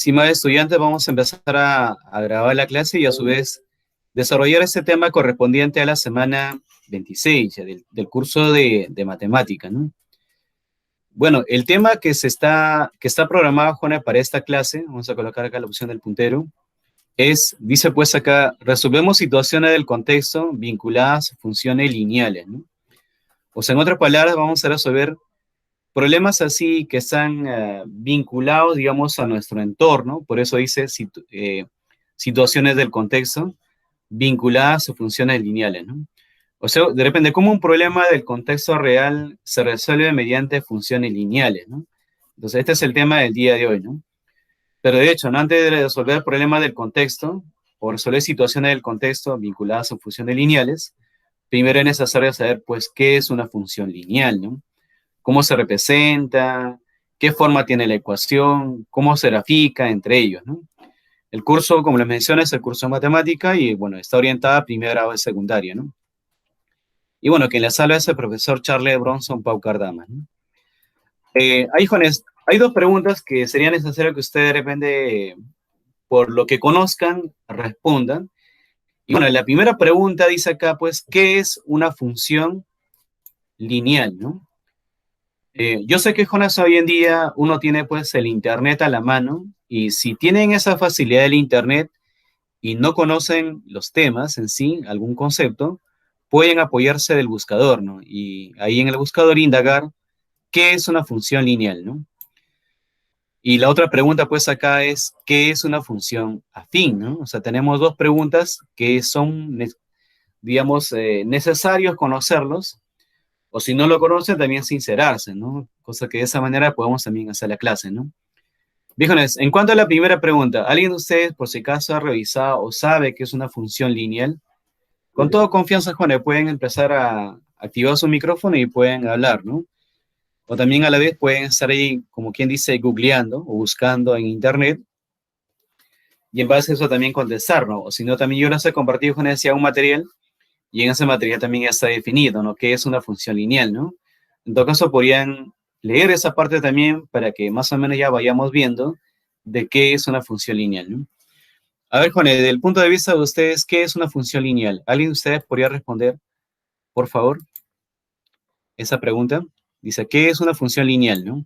Estimados estudiantes, vamos a empezar a grabar la clase y a su vez desarrollar este tema correspondiente a la semana 26 ya del curso de matemática, ¿no? Bueno, el tema que está programado, Juana, para esta clase, vamos a colocar acá la opción del puntero, dice pues acá, resolvemos situaciones del contexto vinculadas a funciones lineales, ¿no? O sea, en otras palabras, vamos a resolver problemas así que están vinculados, digamos, a nuestro entorno, por eso dice situaciones del contexto vinculadas a funciones lineales, ¿no? O sea, de repente, como un problema del contexto real se resuelve mediante funciones lineales, ¿no? Entonces, este es el tema del día de hoy, ¿no? Pero de hecho, ¿no? Antes de resolver problemas del contexto, o resolver situaciones del contexto vinculadas a funciones lineales, primero es necesario saber, pues, qué es una función lineal, ¿no? Cómo se representa, qué forma tiene la ecuación, cómo se grafica entre ellos, ¿no? El curso, como les mencioné, es el curso de matemática y, bueno, está orientada a primer grado de secundaria, ¿no? Y, bueno, quien les habla es el profesor Charles Bronson Pau Cardama, ¿no? Ahí, jóvenes, hay dos preguntas que sería necesario que ustedes, de repente, por lo que conozcan, respondan. Y, bueno, la primera pregunta dice acá, pues, ¿qué es una función lineal, no? Yo sé que, Jonas, hoy en día uno tiene pues el internet a la mano y si tienen esa facilidad del internet y no conocen los temas en sí, algún concepto, pueden apoyarse del buscador, ¿no? Y ahí en el buscador indagar qué es una función lineal, ¿no? Y la otra pregunta pues acá es, ¿qué es una función afín, ¿no? O sea, tenemos dos preguntas que son, digamos, necesarios conocerlos o si no lo conocen, también sincerarse, ¿no? Cosa que de esa manera podemos también hacer la clase, ¿no? Viejones, en cuanto a la primera pregunta, ¿alguien de ustedes, por si acaso, ha revisado o sabe que es una función lineal? Con toda confianza, Juan, pueden empezar a activar su micrófono y pueden hablar, ¿no? O también a la vez pueden estar ahí, como quien dice, googleando o buscando en internet y en base a eso también contestar, ¿no? O si no, también yo les he compartido con decía un material y en ese material también ya está definido, ¿no? ¿Qué es una función lineal, ¿no? En todo caso, podrían leer esa parte también para que más o menos ya vayamos viendo de qué es una función lineal, ¿no? A ver, Juan, desde el punto de vista de ustedes, ¿qué es una función lineal? ¿Alguien de ustedes podría responder, por favor, esa pregunta? Dice, ¿qué es una función lineal, no?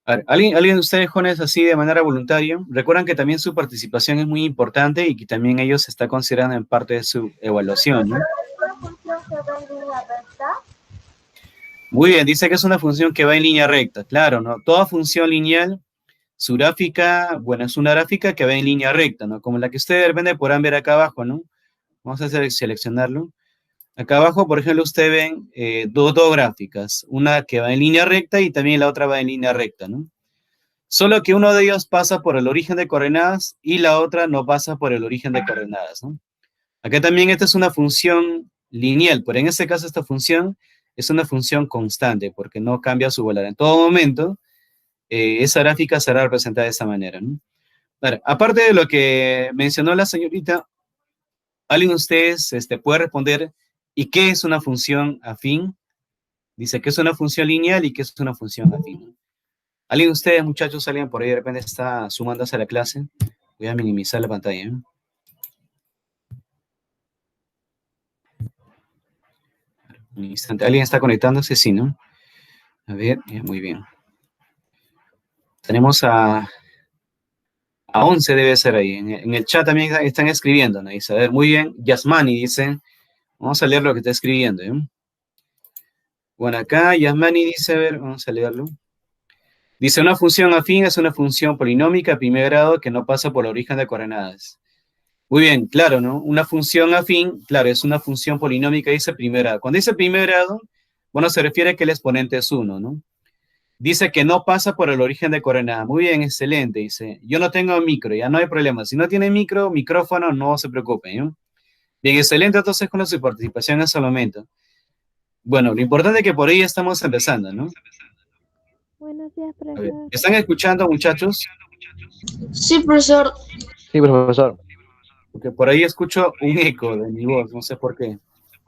A ver, ¿alguien de ustedes, jóvenes, así de manera voluntaria? Recuerdan que también su participación es muy importante y que también ellos se está considerando en parte de su evaluación, ¿no? Muy bien, dice que es una función que va en línea recta, claro, ¿no? Toda función lineal, su gráfica, bueno, es una gráfica que va en línea recta, ¿no? Como la que ustedes de repente podrán ver acá abajo, ¿no? Vamos a seleccionarlo. Acá abajo, por ejemplo, ustedes ven dos gráficas, una que va en línea recta y también la otra va en línea recta, ¿no? Solo que uno de ellos pasa por el origen de coordenadas y la otra no pasa por el origen de coordenadas, ¿no? Acá también esta es una función lineal, pero en este caso esta función es una función constante porque no cambia su valor. En todo momento, esa gráfica será representada de esa manera, ¿no? Ahora, aparte de lo que mencionó la señorita, ¿alguien de ustedes puede responder y qué es una función afín? Dice que es una función lineal y que es una función afín. ¿Alguien de ustedes, muchachos, alguien por ahí de repente está sumándose a la clase? Voy a minimizar la pantalla, ¿eh? Un instante. ¿Alguien está conectándose? Sí, ¿no? A ver, muy bien. Tenemos a 11 debe ser ahí. En el chat también están escribiendo, ¿no? Dice, a ver, muy bien. Yasmani dice, vamos a leer lo que está escribiendo, ¿eh? Bueno, acá Yasmani dice, a ver, vamos a leerlo. Dice, una función afín es una función polinómica de primer grado que no pasa por el origen de coordenadas. Muy bien, claro, ¿no? Una función afín, claro, es una función polinómica, dice primer grado. Cuando dice primer grado, bueno, se refiere a que el exponente es 1, ¿no? Dice que no pasa por el origen de coordenadas. Muy bien, excelente, dice. Yo no tengo micro, ya no hay problema. Si no tiene micrófono, no se preocupe, ¿no? Bien, excelente entonces con su participación en ese momento. Bueno, lo importante es que por ahí estamos empezando, ¿no? Buenos días, A ver, profesor. ¿están escuchando, muchachos? Sí, profesor. Sí, profesor. Porque por ahí escucho un eco de mi voz, no sé por qué.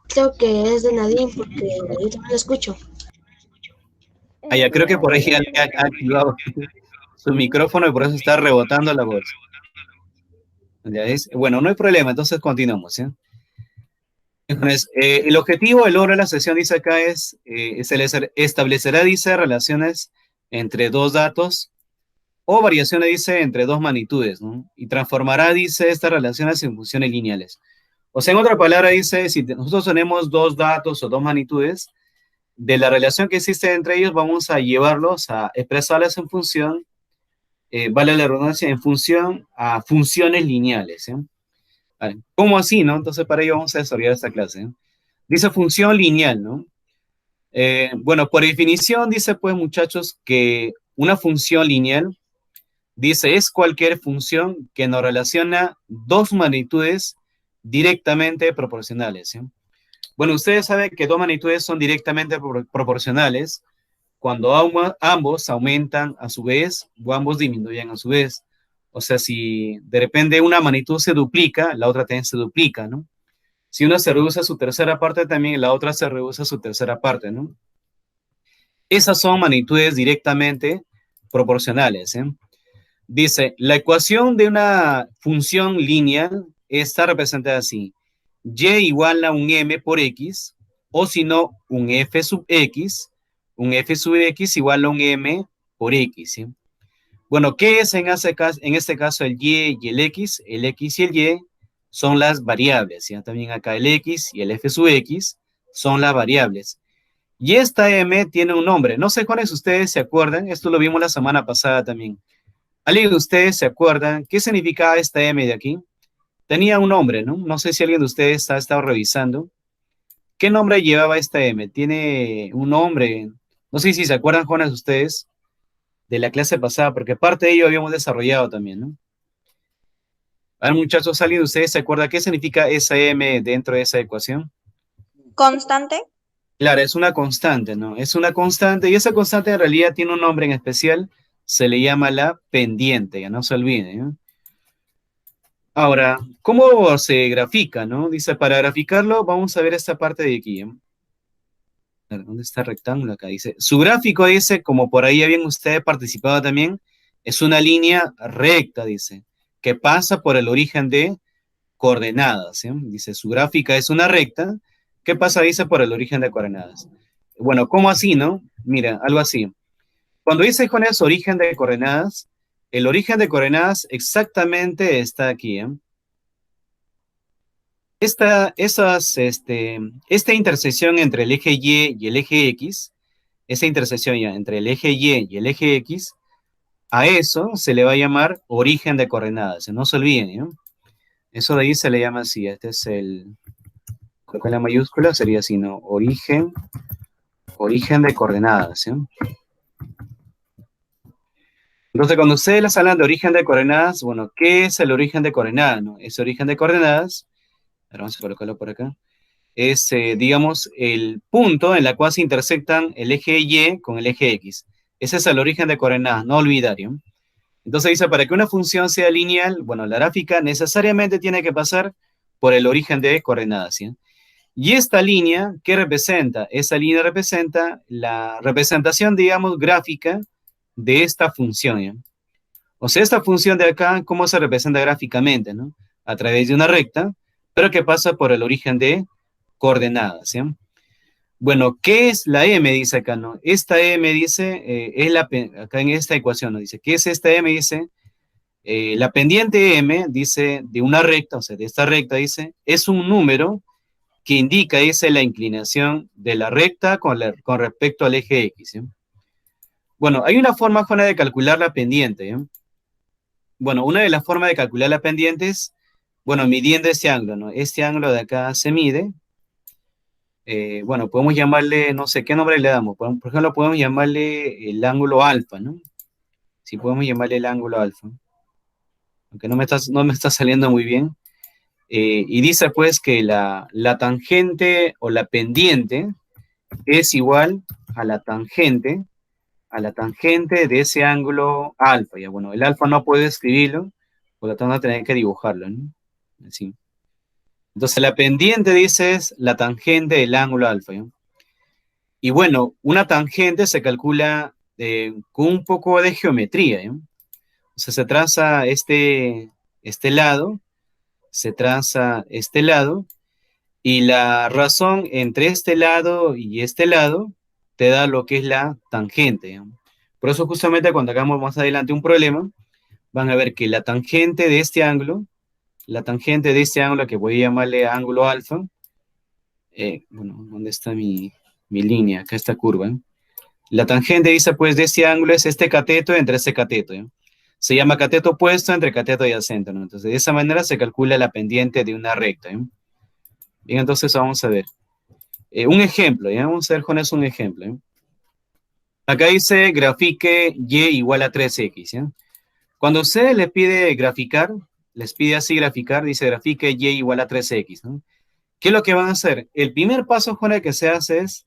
Creo que es de Nadine porque yo también lo escucho. Ah, ya, creo que por ahí alguien ha activado su micrófono y por eso está rebotando la voz. Bueno, no hay problema, entonces continuamos, ¿sí? Entonces, el objetivo del logro de la sesión, dice acá, establecerá, dice, relaciones entre dos datos o variaciones, dice, entre dos magnitudes, ¿no? Y transformará, dice, estas relaciones en funciones lineales. O sea, en otra palabra, dice, si nosotros tenemos dos datos o dos magnitudes, de la relación que existe entre ellos, vamos a llevarlos a expresarlas en función, vale la redundancia, en función a funciones lineales, ¿sí? Vale. ¿Cómo así, no? Entonces, para ello vamos a desarrollar esta clase, ¿eh? Dice función lineal, ¿no? Bueno, por definición, dice, pues, muchachos, que una función lineal, dice, es cualquier función que nos relaciona dos magnitudes directamente proporcionales, ¿sí? Bueno, ustedes saben que dos magnitudes son directamente proporcionales cuando ambos aumentan a su vez o ambos disminuyen a su vez. O sea, si de repente una magnitud se duplica, la otra también se duplica, ¿no? Si una se reduce a su tercera parte, también la otra se reduce a su tercera parte, ¿no? Esas son magnitudes directamente proporcionales, ¿eh? Dice, la ecuación de una función lineal está representada así. Y igual a un m por x, o si no, un f sub x igual a un m por x, ¿sí? Bueno, ¿qué es en este caso el y y el x? El x y el y son las variables, ¿sí? También acá el x y el f sub x son las variables. Y esta m tiene un nombre. No sé cuáles de ustedes se acuerdan, esto lo vimos la semana pasada también. ¿Alguien de ustedes se acuerdan qué significaba esta m de aquí? Tenía un nombre, ¿no? No sé si alguien de ustedes ha estado revisando. ¿Qué nombre llevaba esta m? Tiene un nombre. No sé si se acuerdan, jóvenes, ustedes de la clase pasada, porque parte de ello habíamos desarrollado también, ¿no? A ver, muchachos, ¿alguien de ustedes se acuerda qué significa esa m dentro de esa ecuación? ¿Constante? Claro, es una constante, ¿no? Es una constante y esa constante en realidad tiene un nombre en especial, se le llama la pendiente, ya no se olviden, ¿no? Ahora, ¿cómo se grafica, no? Dice, para graficarlo, vamos a ver esta parte de aquí, ¿eh? ¿Dónde está el rectángulo? Acá dice, su gráfico dice, como por ahí habían ustedes participado también, es una línea recta, dice, que pasa por el origen de coordenadas, ¿sí? Dice, su gráfica es una recta que pasa, dice, por el origen de coordenadas. Bueno, ¿cómo así, no? Mira, algo así. Cuando dice con eso origen de coordenadas, el origen de coordenadas exactamente está aquí, ¿eh? Esta intersección entre el eje Y y el eje X, esa intersección ya entre el eje Y y el eje X, a eso se le va a llamar origen de coordenadas, no se olviden, ¿no? Eso de ahí se le llama así, este es con la mayúscula sería así, ¿no? Origen de coordenadas, ¿sí? Entonces, cuando ustedes les hablan de origen de coordenadas, bueno, ¿qué es el origen de coordenadas, no? Ese origen de coordenadas, vamos a colocarlo por acá, es, digamos, el punto en la cual se intersectan el eje Y con el eje X. Ese es el origen de coordenadas, no olvidar, ¿no? Entonces dice, para que una función sea lineal, bueno, la gráfica necesariamente tiene que pasar por el origen de coordenadas, ¿sí? Y esta línea, ¿qué representa? Esa línea representa la representación, digamos, gráfica de esta función, ¿sí? O sea, esta función de acá, ¿cómo se representa gráficamente, no? A través de una recta, pero que pasa por el origen de coordenadas, ¿sí? Bueno, ¿qué es la m? Dice acá, ¿no? Esta m dice, acá en esta ecuación, ¿no? Dice, ¿qué es esta m? Dice, la pendiente m, dice, de una recta, o sea, de esta recta, dice, es un número que indica, dice, la inclinación de la recta con respecto al eje X, ¿sí? Bueno, hay una forma, Juana, de calcular la pendiente, ¿sí? Bueno, una de las formas de calcular la pendiente es, bueno, midiendo este ángulo, ¿no? Este ángulo de acá se mide. Bueno, podemos llamarle, no sé, ¿qué nombre le damos? Por ejemplo, podemos llamarle el ángulo alfa, ¿no? Sí, podemos llamarle el ángulo alfa. Aunque no me está saliendo muy bien. Y dice, pues, que la tangente o la pendiente es igual a la tangente de ese ángulo alfa. Ya, bueno, el alfa no puedo escribirlo, por lo tanto, voy a tener que dibujarlo, ¿no? Así. Entonces, la pendiente, dice, es la tangente del ángulo alfa, ¿ya? Y bueno, una tangente se calcula con un poco de geometría, ¿ya? sea, se traza este lado, se traza este lado, y la razón entre este lado y este lado te da lo que es la tangente, ¿no? Por eso justamente cuando hagamos más adelante un problema, van a ver que la tangente de este ángulo, la tangente de este ángulo que voy a llamarle ángulo alfa, bueno, ¿dónde está mi línea? Acá está curva, ¿eh? La tangente dice, pues, de este ángulo es este cateto entre este cateto, ¿eh? Se llama cateto opuesto entre cateto adyacente, ¿no? Entonces, de esa manera se calcula la pendiente de una recta, ¿eh? Bien, entonces vamos a ver. Un ejemplo, ¿ya? Vamos a ver con eso un ejemplo, ¿eh? Acá dice grafique y igual a 3x, ¿ya? Cuando usted le pide graficar, les pide así graficar, dice grafique y igual a 3x, ¿no? ¿Qué es lo que van a hacer? El primer paso, Juana, que se hace es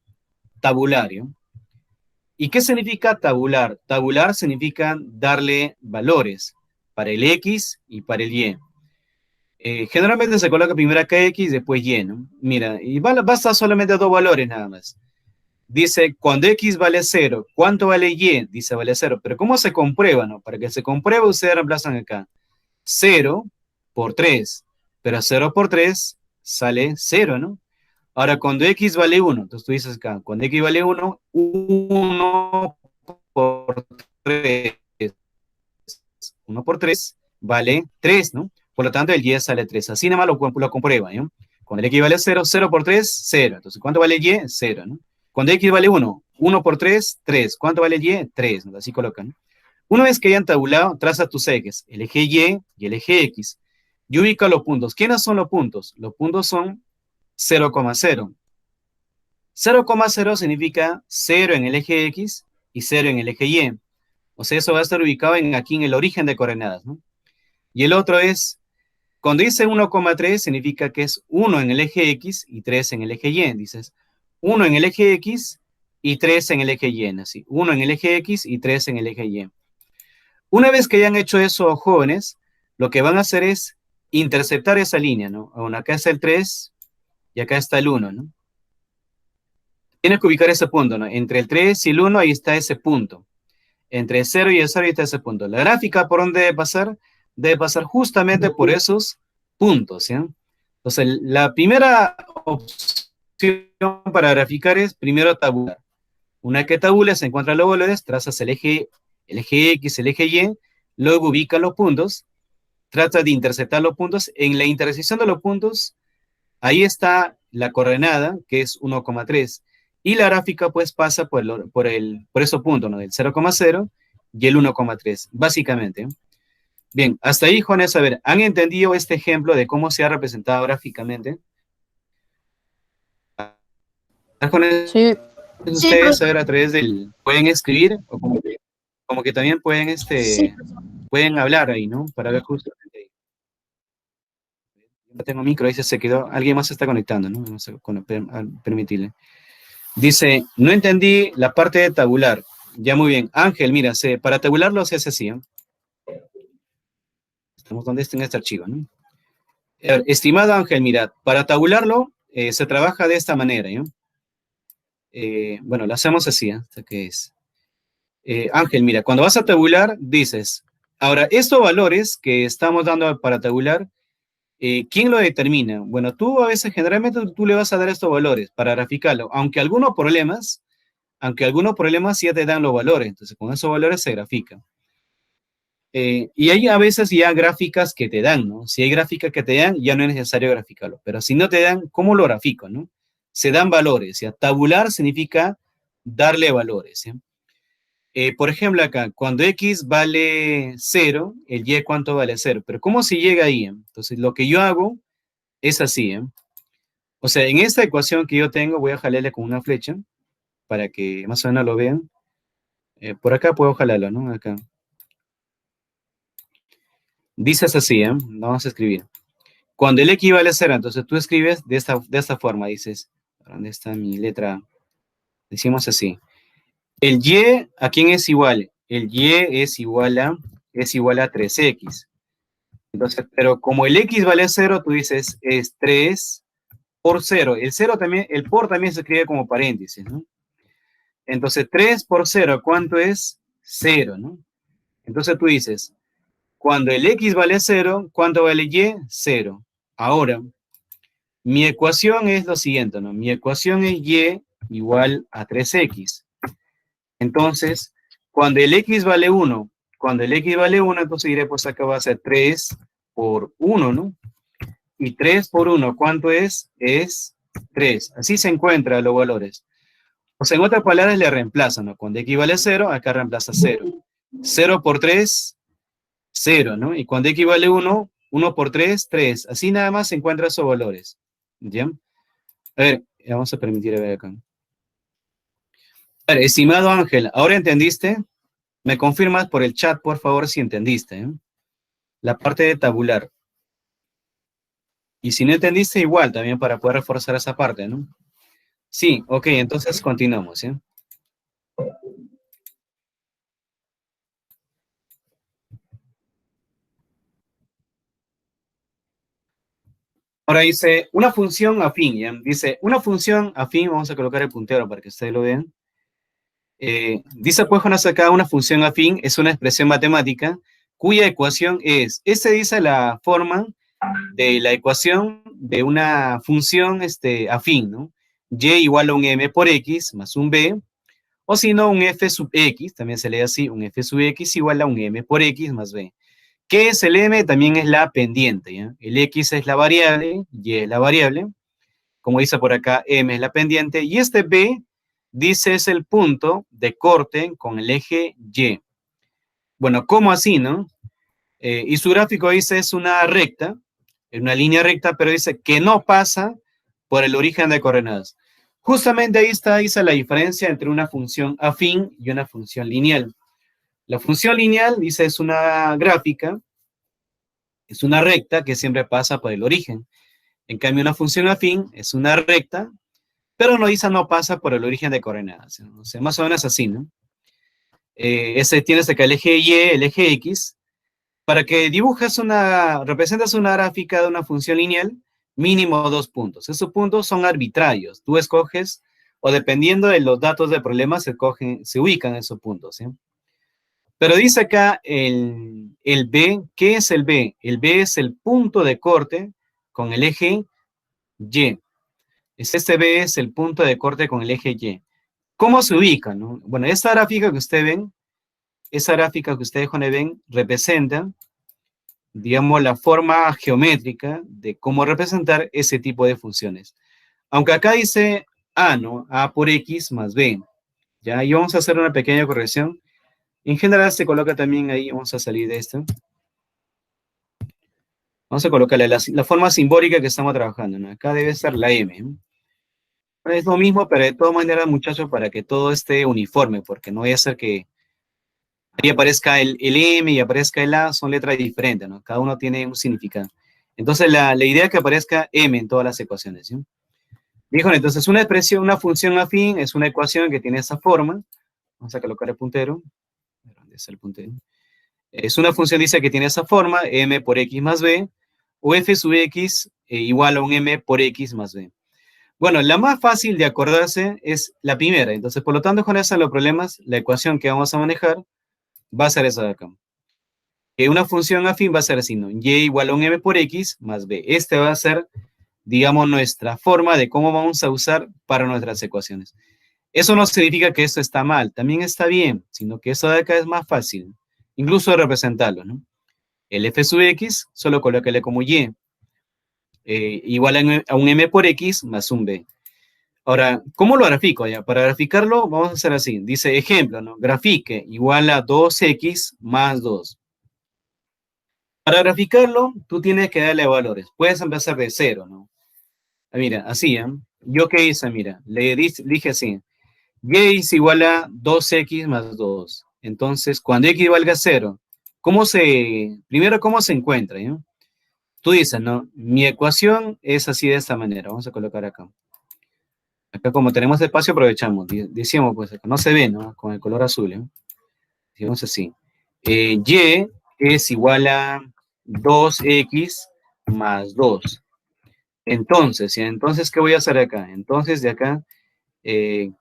tabular, ¿ya? ¿Y qué significa tabular? Tabular significa darle valores para el X y para el Y. Generalmente se coloca primero acá X, después Y, ¿no? Mira, y basta solamente dos valores nada más. Dice, cuando X vale 0, ¿cuánto vale Y? Dice, vale 0. Pero ¿cómo se comprueba, no? Para que se compruebe, ustedes reemplazan acá. 0 por 3. Pero 0 por 3 sale 0, ¿no? Ahora, cuando X vale 1, entonces tú dices acá, cuando X vale 1, 1 por 3. 1 por 3 vale 3, ¿no? Por lo tanto, el Y sale 3. Así nada más lo comprueba, ¿no? Cuando el X vale 0, 0 por 3, 0. Entonces, ¿cuánto vale el Y? 0, ¿no? Cuando X vale 1, 1 por 3, 3. ¿Cuánto vale el Y? 3, ¿no? Así colocan, ¿no? Una vez que hayan tabulado, traza tus ejes, el eje Y y el eje X. Y ubica los puntos. ¿Quiénes son los puntos? Los puntos son 0,0. 0,0 significa 0 en el eje X y 0 en el eje Y. O sea, eso va a estar ubicado aquí en el origen de coordenadas, ¿no? Y el otro es, cuando dice 1,3, significa que es 1 en el eje X y 3 en el eje Y. Dices, 1 en el eje X y 3 en el eje Y. Así, 1 en el eje X y 3 en el eje Y. Una vez que hayan hecho eso, jóvenes, lo que van a hacer es interceptar esa línea, ¿no? Bueno, acá está el 3 y acá está el 1, ¿no? Tienes que ubicar ese punto, ¿no? Entre el 3 y el 1, ahí está ese punto. Entre el 0 y el 0, ahí está ese punto. La gráfica, ¿por dónde debe pasar? Debe pasar justamente por esos puntos, ¿sí? Entonces, la primera opción para graficar es primero tabular. Una vez que tabulas, se encuentran los valores, trazas el eje X, el eje Y, luego ubica los puntos, trata de interceptar los puntos. En la intersección de los puntos, ahí está la coordenada, que es 1,3. Y la gráfica, pues, pasa por esos puntos, ¿no? Del 0,0 y el 1,3, básicamente. Bien, hasta ahí, Jones, a ver, ¿han entendido este ejemplo de cómo se ha representado gráficamente? Jones, Sí, ustedes, a ver, a través del, pueden escribir, o como que también pueden, Sí, pueden hablar ahí, ¿no? Para ver justamente ahí. Yo no tengo micro, ahí se quedó, alguien más se está conectando, ¿no? No sé, permitirle. Dice, no entendí la parte de tabular. Ya, muy bien. Ángel, mira, para tabularlo se hace así, ¿eh? Estamos donde está en este archivo, ¿no? A ver, estimado Ángel, mira, para tabularlo se trabaja de esta manera, ¿no? Bueno, lo hacemos así, ¿eh? ¿Qué es? Ángel, mira, cuando vas a tabular, dices, ahora, estos valores que estamos dando para tabular, ¿quién lo determina? Bueno, tú a veces, generalmente, tú le vas a dar estos valores para graficarlo, aunque algunos problemas ya te dan los valores, entonces con esos valores se grafica. Y hay a veces ya gráficas que te dan, ¿no? Si hay gráficas que te dan, ya no es necesario graficarlo, pero si no te dan, ¿cómo lo grafico, no? Se dan valores, ¿ya? Tabular significa darle valores, ¿sí? Por ejemplo, acá, cuando X vale 0, el Y, ¿cuánto vale 0? Pero ¿cómo se llega ahí? Entonces, lo que yo hago es así, ¿eh? O sea, en esta ecuación que yo tengo, voy a jalarle con una flecha para que más o menos lo vean. Por acá puedo jalarlo, ¿no? Acá. Dices así, ¿eh? Vamos a escribir. Cuando el X vale 0, entonces tú escribes de esta forma, dices, ¿dónde está mi letra? Decimos así. El Y, ¿a quién es igual? El Y es igual a 3X. Entonces, pero como el X vale 0, tú dices, es 3 por 0. El 0 también, el por también se escribe como paréntesis, ¿no? Entonces, 3 por 0, ¿cuánto es? 0, ¿no? Entonces tú dices, Cuando el X vale 0, ¿cuánto vale Y? 0. Ahora, mi ecuación es lo siguiente, ¿no? Mi ecuación es Y igual a 3X. Entonces, cuando el X vale 1, entonces diré, pues acá va a ser 3 por 1, ¿no? Y 3 por 1, ¿cuánto es? Es 3. Así se encuentran los valores. O sea, en otras palabras, le reemplazan, ¿no? Cuando X vale 0, acá reemplaza 0. 0 por 3, 0, ¿no? Y cuando X vale 1, 1 por 3, 3. Así nada más se encuentran esos valores. ¿Ya? A ver, vamos a permitir a ver acá. A ver, estimado Ángel, ¿ahora entendiste? Me confirmas por el chat, por favor, si entendiste, ¿eh? La parte de tabular. Y si no entendiste, igual, también para poder reforzar esa parte, ¿no? Sí, ok, entonces continuamos, ¿eh? Ahora dice, una función afín, ¿ya? Dice, una función afín, vamos a colocar el puntero para que ustedes lo vean. Dice, pues, cuando acá una función afín es una expresión matemática cuya ecuación es, este dice la forma de la ecuación de una función afín, ¿no? Y igual a un m por x más un b, o si no, un f sub x, también se lee así, un f sub x igual a un m por x más b. ¿Qué es el m? También es la pendiente, ¿ya? El x es la variable, y es la variable, como dice por acá, m es la pendiente, y este b, dice, es el punto de corte con el eje y. Bueno, ¿cómo así, no? Y su gráfico dice es una recta, es una línea recta, pero dice que no pasa por el origen de coordenadas. Justamente ahí está, dice la diferencia entre una función afín y una función lineal. La función lineal, dice, es una gráfica, es una recta que siempre pasa por el origen. En cambio, una función afín es una recta, pero no dice no pasa por el origen de coordenadas. O sea, más o menos así, ¿no? Ese tienes acá el eje Y, el eje X. Para que representas una gráfica de una función lineal, mínimo 2 puntos. Esos puntos son arbitrarios. Tú escoges, o dependiendo de los datos del problema, se ubican esos puntos, ¿sí? Pero dice acá el B, ¿qué es el B? El B es el punto de corte con el eje Y. Este B es el punto de corte con el eje Y. ¿Cómo se ubica, no? Bueno, esta gráfica que ustedes ven, representa, digamos, la forma geométrica de cómo representar ese tipo de funciones. Aunque acá dice A, ¿no? A por X más B. Ya, y vamos a hacer una pequeña corrección. En general se coloca también ahí, vamos a salir de esto. Vamos a colocarle la forma simbólica que estamos trabajando, ¿no? Acá debe estar la M, ¿no? Es lo mismo, pero de todas maneras, muchachos, para que todo esté uniforme, porque no vaya a ser que ahí aparezca el M y aparezca el A, son letras diferentes, ¿no? Cada uno tiene un significado. Entonces, la idea es que aparezca M en todas las ecuaciones, ¿sí? Dijo, entonces, una expresión, una función afín es una ecuación que tiene esa forma. Vamos a colocar el puntero. ¿Dónde está el puntero? Es una función, dice, que tiene esa forma, M por X más B, o F sub X igual a un M por X más B. Bueno, la más fácil de acordarse es la primera. Entonces, por lo tanto, con esa los problemas, la ecuación que vamos a manejar va a ser esa de acá. Que una función afín va a ser así, ¿no? Y igual a un M por X más B. Este va a ser, digamos, nuestra forma de cómo vamos a usar para nuestras ecuaciones. Eso no significa que esto está mal, también está bien, sino que eso de acá es más fácil, incluso de representarlo, ¿no? El F sub X, solo colócale como Y, igual a un M por X más un B. Ahora, ¿cómo lo grafico ya? Para graficarlo, vamos a hacer así. Dice, ejemplo, ¿no? Grafique igual a 2X más 2. Para graficarlo, tú tienes que darle valores. Puedes empezar de 0, ¿no? Mira, así, ¿eh? ¿Yo qué hice? Mira, le dije así. Y es igual a 2X más 2. Entonces, cuando X valga 0, primero, ¿cómo se encuentra? ¿Eh? Tú dices, ¿no? Mi ecuación es así de esta manera. Vamos a colocar acá. Acá como tenemos espacio, aprovechamos. Decíamos, pues, acá no se ve, ¿no? Con el color azul, ¿eh? Digamos así. Y es igual a 2X más 2. Entonces, ¿sí? Entonces, ¿qué voy a hacer acá? Entonces, de acá,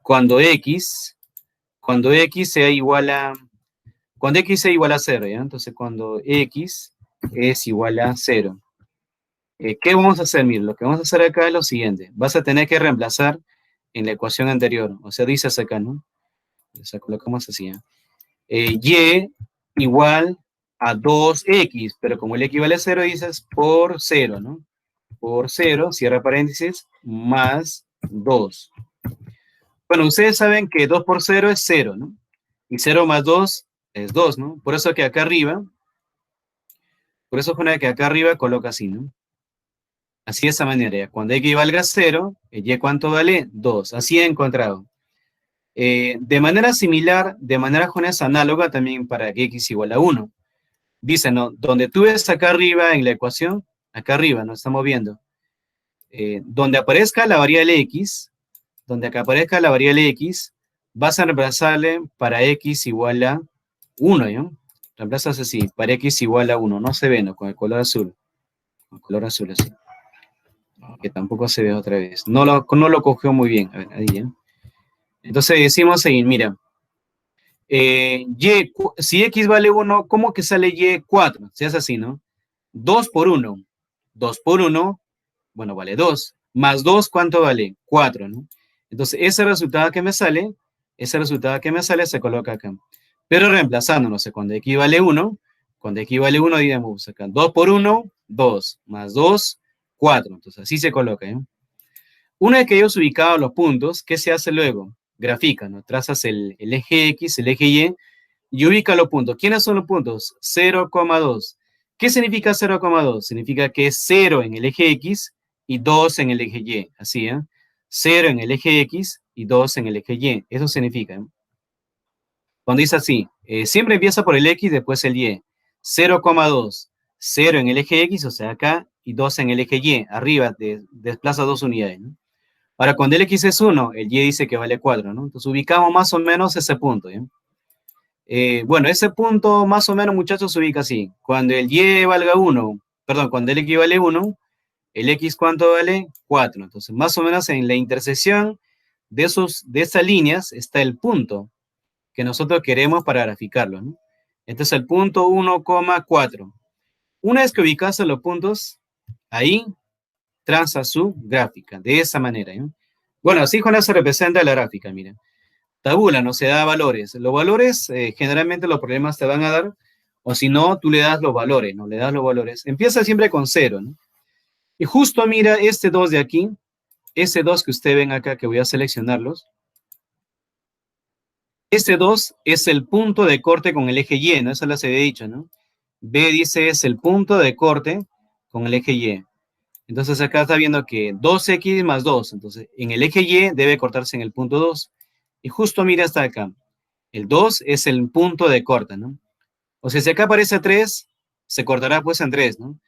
cuando X sea igual a Cuando x es igual a 0, ¿ya? Entonces, cuando x es igual a 0. ¿Qué vamos a hacer? Mira, lo que vamos a hacer acá es lo siguiente. Vas a tener que reemplazar en la ecuación anterior. O sea, dices acá, ¿no? O sea, colocamos así, ¿ya? Y igual a 2x, pero como el x vale a 0, dices por 0, ¿no? Por 0, cierra paréntesis, más 2. Bueno, ustedes saben que 2 por 0 es 0, ¿no? Y 0 más 2 es 2, ¿no? Por eso que acá arriba, coloca así, ¿no? Así de esa manera, ¿ya? Cuando x valga 0, y ¿cuánto vale? 2. Así he encontrado. De manera similar, de manera japonesa análoga también para que x igual a 1. Dice, ¿no? Donde tú ves acá arriba en la ecuación, acá arriba, ¿no? Estamos viendo. Donde aparezca la variable x, vas a reemplazarle para x igual a 1, ¿no? Reemplazas así, para x igual a 1. No se ve, ¿no? Con el color azul. Con el color azul así. Que tampoco se ve otra vez. No lo cogió muy bien. A ver, ahí, ¿ya? Entonces decimos ahí, mira. Si x vale 1, ¿cómo que sale y 4? Si es así, ¿no? 2 por 1. 2 por 1, bueno, vale 2. Más 2, ¿cuánto vale? 4, ¿no? Entonces, ese resultado que me sale se coloca acá. Pero reemplazando, no sé, cuando x vale 1, digamos acá, 2 por 1, 2, más 2, 4. Entonces, así se coloca, ¿eh? Una vez que hayas ubicado los puntos, ¿qué se hace luego? Grafica, ¿no? Trazas el eje X, el eje y ubica los puntos. ¿Quiénes son los puntos? 0,2. ¿Qué significa 0,2? Significa que es 0 en el eje X y 2 en el eje Y. Así, ¿eh? 0 en el eje X y 2 en el eje Y. Eso significa, ¿eh? Cuando dice así, siempre empieza por el X, después el Y. 0,2. 0 en el eje X, o sea, acá, y 2 en el eje Y. Arriba, desplaza 2 unidades, ¿no? Ahora, cuando el X es 1, el Y dice que vale 4, ¿no? Entonces, ubicamos más o menos ese punto, ¿eh? Bueno, ese punto más o menos, muchachos, se ubica así. Cuando el y valga 1, perdón, cuando el x vale 1, el x ¿cuánto vale? 4. Entonces, más o menos en la intersección de esas líneas está el punto que nosotros queremos para graficarlo, ¿no? Entonces, el punto 1,4. Una vez que ubicas los puntos, ahí traza su gráfica, de esa manera, ¿no? Bueno, así con eso se representa la gráfica, miren. Tabula, no se da valores. Los valores, generalmente los problemas te van a dar, o si no, tú le das los valores, ¿no? Le das los valores. Empieza siempre con 0, ¿no? Y justo mira este 2 de aquí, ese 2 que ustedes ven acá, que voy a seleccionarlos. Este 2 es el punto de corte con el eje Y, ¿no? Eso les había dicho, ¿no? B dice es el punto de corte con el eje Y. Entonces acá está viendo que 2x más 2. Entonces en el eje Y debe cortarse en el punto 2. Y justo mira hasta acá. El 2 es el punto de corte, ¿no? O sea, si acá aparece 3, se cortará pues en 3, ¿no?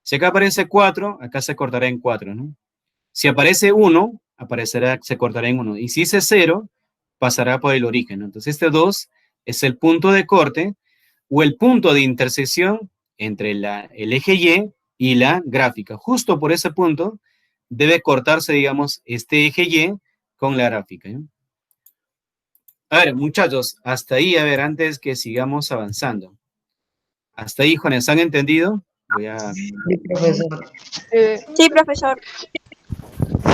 Si acá aparece 4, acá se cortará en 4, ¿no? Si aparece 1, se cortará en 1. Y si dice 0, pasará por el origen, ¿no? Entonces este 2 es el punto de corte o el punto de intersección entre el eje y la gráfica. Justo por ese punto debe cortarse, digamos, este eje Y con la gráfica, ¿no? A ver, muchachos, hasta ahí, a ver, antes que sigamos avanzando. Hasta ahí, jóvenes, ¿han entendido? Voy a... Sí, profesor. Sí, profesor.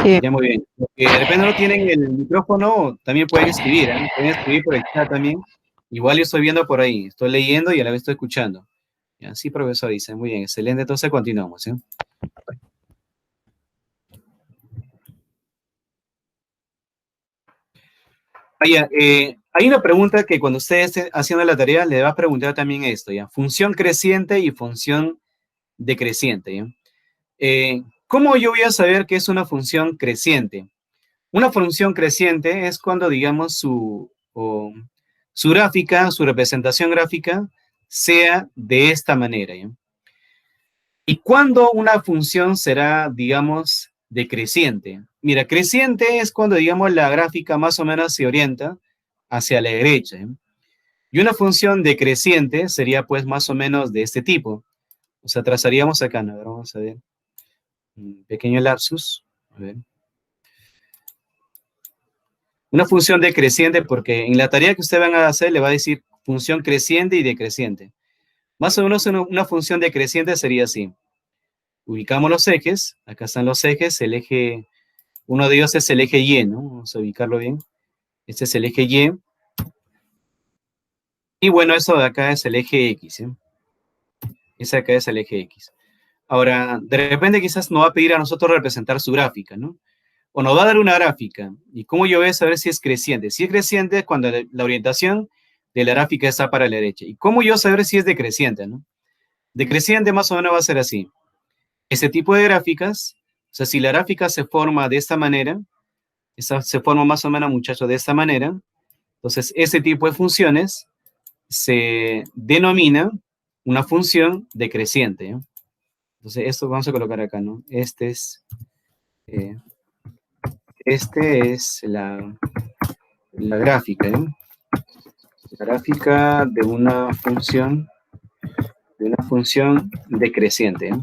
Sí. Ya, muy bien. Porque de repente no tienen el micrófono, también pueden escribir, ¿eh? Pueden escribir por el chat también. Igual yo estoy viendo por ahí, estoy leyendo y a la vez estoy escuchando. Ya, sí, profesor, dice. Muy bien, excelente. Entonces continuamos, ¿eh? Vaya, hay una pregunta que cuando usted esté haciendo la tarea le va a preguntar también esto, ¿ya? Función creciente y función decreciente, ¿ya? ¿Cómo yo voy a saber que es una función creciente? Una función creciente es cuando, digamos, su gráfica, su representación gráfica, sea de esta manera, ¿ya? ¿Y cuándo una función será, digamos, decreciente? Mira, creciente es cuando, digamos, la gráfica más o menos se orienta hacia la derecha, ¿ya? Y una función decreciente sería, pues, más o menos de este tipo. O sea, trazaríamos acá, ¿no? A ver, vamos a ver. Un pequeño lapsus. A ver. Una función decreciente porque en la tarea que ustedes van a hacer le va a decir función creciente y decreciente. Más o menos una función decreciente sería así. Ubicamos los ejes, acá están los ejes, el eje, uno de ellos es el eje Y, ¿no? Vamos a ubicarlo bien. Este es el eje Y. Y bueno, eso de acá es el eje X, ¿eh? Ese acá es el eje X. Ahora, de repente quizás nos va a pedir a nosotros representar su gráfica, ¿no? O nos va a dar una gráfica. ¿Y cómo yo voy a saber si es creciente? Si es creciente es cuando la orientación de la gráfica está para la derecha. ¿Y cómo yo saber si es decreciente, no? Decreciente más o menos va a ser así. Ese tipo de gráficas, o sea, si la gráfica se forma de esta manera, se forma más o menos, muchachos, de esta manera, entonces ese tipo de funciones se denomina una función decreciente, ¿eh? Entonces, esto vamos a colocar acá, ¿no? Este es la gráfica, ¿eh? La gráfica de una función decreciente, ¿eh?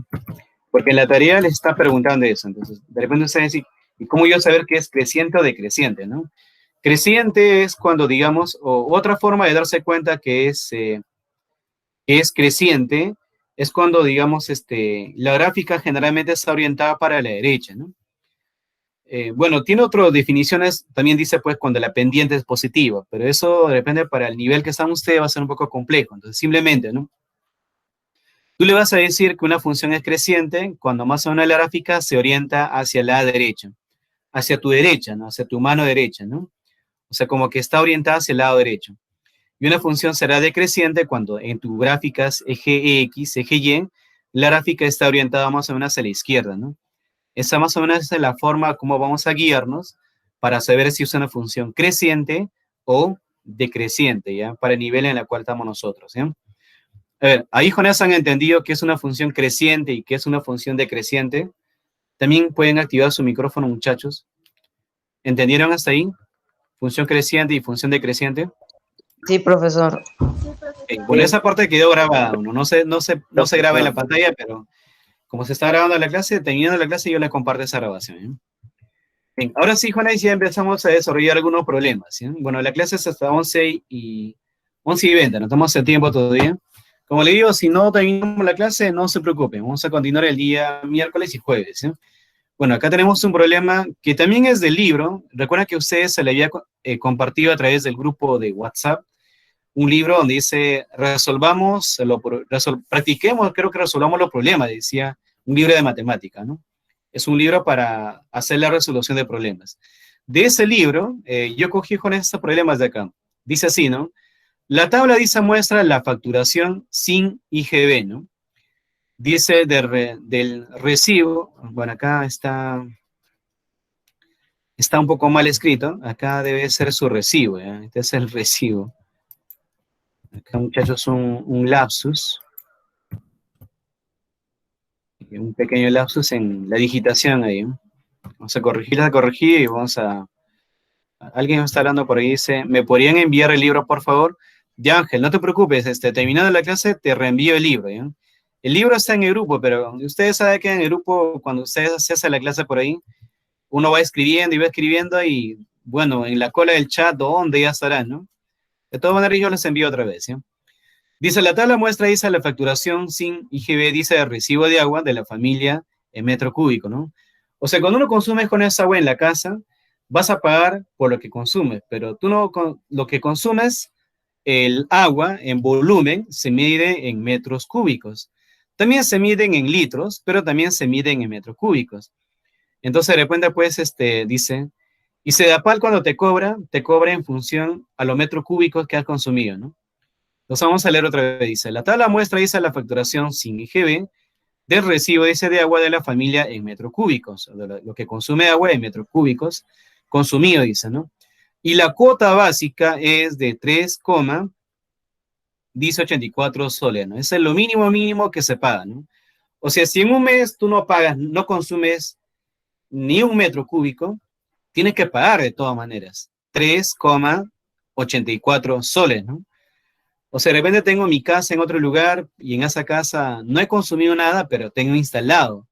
Porque en la tarea les está preguntando eso. Entonces, de repente ustedes dicen, ¿y cómo yo saber que es creciente o decreciente, no? Creciente es cuando, digamos, o otra forma de darse cuenta que es creciente es cuando, digamos, la gráfica generalmente está orientada para la derecha, ¿no? Bueno, tiene otras definiciones, también dice, pues, cuando la pendiente es positiva, pero eso depende para el nivel que están ustedes, va a ser un poco complejo. Entonces, simplemente, ¿no? Tú le vas a decir que una función es creciente cuando más o menos la gráfica se orienta hacia la derecha, hacia tu derecha, ¿no? Hacia tu mano derecha, ¿no? O sea, como que está orientada hacia el lado derecho. Y una función será decreciente cuando en tu gráficas eje X, eje Y, la gráfica está orientada más o menos hacia la izquierda, ¿no? Esa más o menos es la forma como vamos a guiarnos para saber si es una función creciente o decreciente, ¿ya? Para el nivel en el cual estamos nosotros, ¿ya? A ver, ahí con eso han entendido que es una función creciente y que es una función decreciente. También pueden activar su micrófono, muchachos. ¿Entendieron hasta ahí? Función creciente y función decreciente. Sí, profesor. Bueno, esa parte quedó grabada. No se graba en la pantalla, pero como se está grabando la clase, terminando la clase, yo les comparto esa grabación, ¿eh? Bien, ahora sí, Juana, y ya empezamos a desarrollar algunos problemas, ¿sí? Bueno, la clase es hasta 11:20, no estamos en tiempo todavía. Como le digo, si no terminamos la clase, no se preocupen, vamos a continuar el día miércoles y jueves, ¿sí? Bueno, acá tenemos un problema que también es del libro. Recuerda que a ustedes se le había compartido a través del grupo de WhatsApp un libro donde dice, practiquemos, creo que resolvamos los problemas, decía un libro de matemática, ¿no? Es un libro para hacer la resolución de problemas. De ese libro, yo cogí con estos problemas de acá. Dice así, ¿no? La tabla dice muestra la facturación sin IGB, ¿no? Dice del recibo, bueno, acá está un poco mal escrito, acá debe ser su recibo, ¿ya? Este es el recibo. Acá, muchachos, un lapsus. Un pequeño lapsus en la digitación ahí, ¿no? Vamos a corregir y vamos a... Alguien me está hablando por ahí, dice, ¿me podrían enviar el libro, por favor? Ya, Ángel, no te preocupes, terminando la clase te reenvío el libro, ¿ya? El libro está en el grupo, pero ustedes saben que en el grupo, cuando ustedes se hace la clase por ahí, uno va escribiendo y, bueno, en la cola del chat, ¿dónde ya estará, no? De todas maneras, yo les envío otra vez, ¿ya? Dice, la tabla muestra, dice, la facturación sin IGB, dice, el recibo de agua de la familia en metro cúbico, ¿no? O sea, cuando uno consume con esa agua en la casa, vas a pagar por lo que consumes, pero tú no, lo que consumes, el agua en volumen, se mide en metros cúbicos. También se miden en litros, pero también se miden en metros cúbicos. Entonces, de repente, pues, dice, y Sedapal cuando te cobra en función a los metros cúbicos que has consumido, ¿no? Entonces vamos a leer otra vez, dice, la tabla muestra, dice, la facturación sin IGB del recibo, dice, de agua de la familia en metros cúbicos, lo que consume agua en metros cúbicos, consumido, dice, ¿no? Y la cuota básica es de 3,84 soles, ¿no? Ese es lo mínimo que se paga, ¿no? O sea, si en un mes tú no consumes ni un metro cúbico, tienes que pagar de todas maneras, 3,84 soles, ¿no? O sea, de repente tengo mi casa en otro lugar y en esa casa no he consumido nada, pero tengo instalado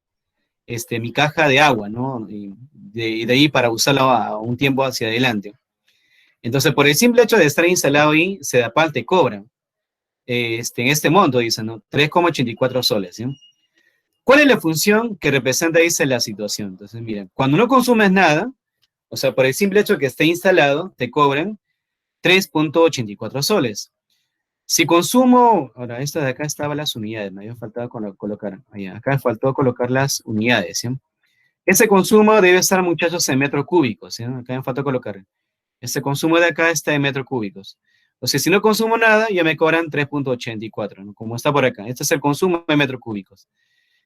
mi caja de agua, ¿no? Y de ahí para usarla a un tiempo hacia adelante. Entonces, por el simple hecho de estar instalado ahí, Sedapal te cobra en este monto, dice, ¿no? 3,84 soles, ¿sí? ¿Cuál es la función que representa, dice, la situación? Entonces, miren, cuando no consumes nada, o sea, por el simple hecho que esté instalado, te cobran 3,84 soles. Si consumo, ahora, esta de acá estaban las unidades, me había faltado colocar, acá faltó colocar las unidades, ¿sí? Ese consumo debe estar, muchachos, en metros cúbicos, ¿sí? Acá me falta colocar. Este consumo de acá está en metros cúbicos. O sea, si no consumo nada, ya me cobran 3,84, ¿no? Como está por acá. Este es el consumo en metros cúbicos.